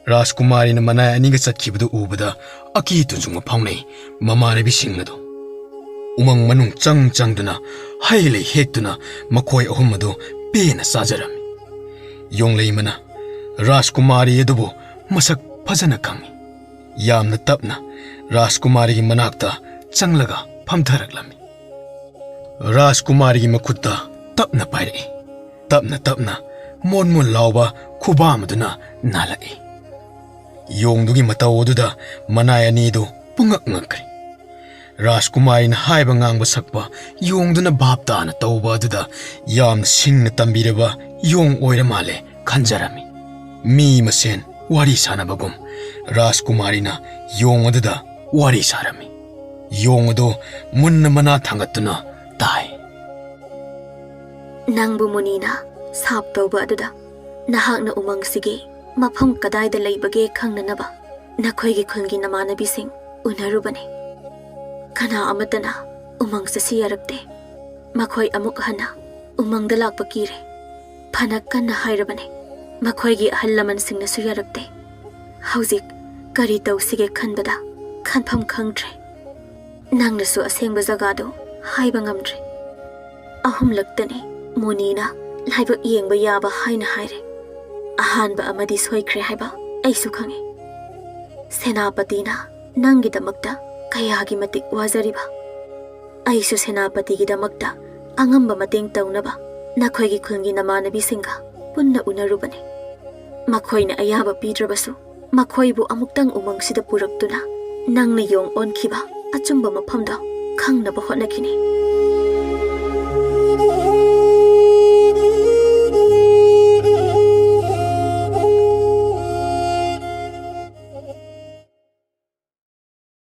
ꯔꯥꯖꯀꯨꯃꯥꯔꯤꯅ ꯃꯅꯥꯏ ꯑꯅꯤꯒ ꯆꯠꯈꯤꯕꯗꯨ ꯎꯕꯗ ꯑꯀꯤ ꯇꯨꯖꯨꯡꯕ ꯐꯥꯎꯅꯩ ꯃꯃꯥꯟꯅꯕꯤꯁꯤꯡ ꯑꯗꯨ꯫ ꯎꯃꯪ ꯃꯅꯨꯡ ꯆꯪꯗꯨꯅ ꯍꯩ ꯂꯩ ꯍꯦꯛꯇꯨꯅ ꯃꯈꯣꯏ ꯑꯍꯨꯝ ꯑꯗꯨ ꯄꯦꯟꯅ ꯆꯥꯖꯔꯝꯃꯤ꯫ ꯌꯣꯡꯂꯩꯃꯅ ꯔꯥꯖꯀꯨꯃꯥꯔꯤ ꯑꯗꯨꯕꯨ ꯃꯁꯛ ꯐꯖꯅ ꯈꯪꯏ꯫ ꯌꯥꯝꯅ ꯇꯞꯅ ꯔꯥꯖꯀꯨꯃꯥꯔꯤꯒꯤ ꯃꯅꯥꯛꯇ ꯆꯪꯂꯒ ꯐꯝꯊꯔꯛꯂꯝꯃꯤ꯫ ꯔꯥꯖꯀꯨꯃꯥꯔꯤꯒꯤ ꯃꯈꯨꯠꯇ ꯇꯞꯅ ꯄꯥꯏꯔꯛꯏ꯫ ꯇꯞꯅ ꯇꯞꯅ ꯃꯣꯟ ꯃꯣꯟ ꯂꯥꯎꯕ ꯈꯨꯕꯥꯝ ꯑꯗꯨꯅ ꯅꯥꯜꯂꯛꯏ꯫ ꯌꯣꯡꯗꯨꯒꯤ ꯃꯇꯧ ꯑꯗꯨꯗ ꯃꯅꯥꯏ ꯑꯅꯤꯗꯨ ꯄꯨꯡꯉꯛ ꯉꯛꯈ꯭ꯔꯦ꯫ ꯔꯥꯖꯀꯨꯃꯥꯔꯤꯅ ꯍꯥꯏꯕ ꯉꯥꯡꯕ ꯁꯛꯄ ꯌꯣꯡꯗꯨꯅ ꯚꯥꯞ ꯇꯥꯅ ꯇꯧꯕ ꯑꯗꯨꯗ ꯌꯥꯝꯅ ꯁꯤꯡꯅ ꯇꯝꯕꯤꯔꯕ ꯌꯣꯡ ꯑꯣꯏꯔ ꯃꯥꯜꯂꯦ ꯈꯟꯖꯔꯝꯃꯤ꯫ ꯃꯤ ꯃꯁꯦꯟ ꯋꯥꯔꯤ ꯁꯥꯟꯅꯕꯒꯨꯝ ꯔꯥꯖꯀꯨꯃꯥꯔꯤꯅ ꯌꯣꯡ ꯑꯗꯨꯗ ꯋꯥꯔꯤ ꯁꯥꯔꯝꯃꯤ꯫ ꯌꯣꯡ ꯑꯗꯨ ꯃꯨꯟꯅ ꯃꯅꯥ ꯊꯥꯡꯒꯠꯇꯨꯅ ꯇꯥꯏ꯫ ꯅꯪꯕꯨ ꯃꯨꯅꯤꯅ ꯁꯥꯞ ꯇꯧꯕ ꯑꯗꯨꯗ ꯅꯍꯥꯛꯅ ꯎꯃꯪꯁꯤꯒꯤ ꯃꯐꯝ ꯀꯗꯥꯏꯗ ꯂꯩꯕꯒꯦ ꯈꯪꯅꯅꯕ ꯅꯈꯣꯏꯒꯤ ꯈꯨꯜꯒꯤ ꯅꯃꯥꯟꯅꯕꯤꯁꯤꯡ ꯎꯅꯔꯨꯕꯅꯤ꯫ ꯀꯅꯥ ꯑꯃꯠꯇꯅ ꯎꯃꯪ ꯆꯠꯁꯤ ꯌꯥꯔꯛꯇꯦ꯫ ꯃꯈꯣꯏ ꯑꯃꯨꯛ ꯍꯟꯅ ꯎꯃꯪꯗ ꯂꯥꯛꯄ ꯀꯤꯔꯦ꯫ ꯐꯅ ꯀꯟꯅ ꯍꯥꯏꯔꯕꯅꯤ꯫ ꯃꯈꯣꯏꯒꯤ ꯑꯍꯜ ꯂꯃꯟꯁꯤꯡꯅꯁꯨ ꯌꯥꯔꯛꯇꯦ꯫ ꯍꯧꯖꯤꯛ ꯀꯔꯤ ꯇꯧꯁꯤꯒꯦ ꯈꯟꯕꯗ ꯈꯟꯐꯝ ꯈꯪꯗ꯭ꯔꯦ꯫ ꯅꯪꯅꯁꯨ ꯑꯁꯦꯡꯕ ꯖꯒꯥꯗꯣ ꯍꯥꯏꯕ ꯉꯝꯗ꯭ꯔꯦ꯫ ꯑꯍꯨꯝꯂꯛꯇꯅꯤ ꯃꯨꯅꯤꯅ ꯂꯥꯏꯕꯛ ꯌꯦꯡꯕ ꯌꯥꯕ ꯍꯥꯏꯅ ꯍꯥꯏꯔꯦ꯫ ꯑꯍꯥꯟꯕ ꯑꯃꯗꯤ ꯁꯣꯏꯈ꯭ꯔꯦ ꯍꯥꯏꯕ ꯑꯩꯁꯨ ꯈꯪꯉꯤ꯫ ꯁꯦꯅꯥꯄꯇꯤꯅ ꯅꯪꯒꯤꯗꯃꯛꯇ ꯀꯌꯥꯒꯤ ꯃꯇꯤꯛ ꯋꯥꯖꯔꯤꯕ꯫ ꯑꯩꯁꯨ ꯁꯦꯅꯥꯄꯇꯤꯒꯤꯗꯃꯛꯇ ꯑꯉꯝꯕ ꯃꯇꯦꯡ ꯇꯧꯅꯕ ꯅꯈꯣꯏꯒꯤ ꯈꯨꯜꯒꯤ ꯅꯃꯥꯟꯅꯕꯤꯁꯤꯡꯒ ꯄꯨꯟꯅ ꯎꯅꯔꯨꯕꯅꯤ꯫ ꯃꯈꯣꯏꯅ ꯑꯌꯥꯕ ꯄꯤꯗ꯭ꯔꯕꯁꯨ ꯃꯈꯣꯏꯕꯨ ꯑꯃꯨꯛꯇꯪ ꯎꯃꯪꯁꯤꯗ ꯄꯨꯔꯛꯇꯨꯅ ꯅꯪꯅ ꯌꯣꯡ ꯑꯣꯟꯈꯤꯕ ꯑꯆꯨꯝꯕ ꯃꯐꯝꯗꯣ ꯈꯪꯅꯕ ꯍꯣꯠꯅꯈꯤꯅꯤ꯫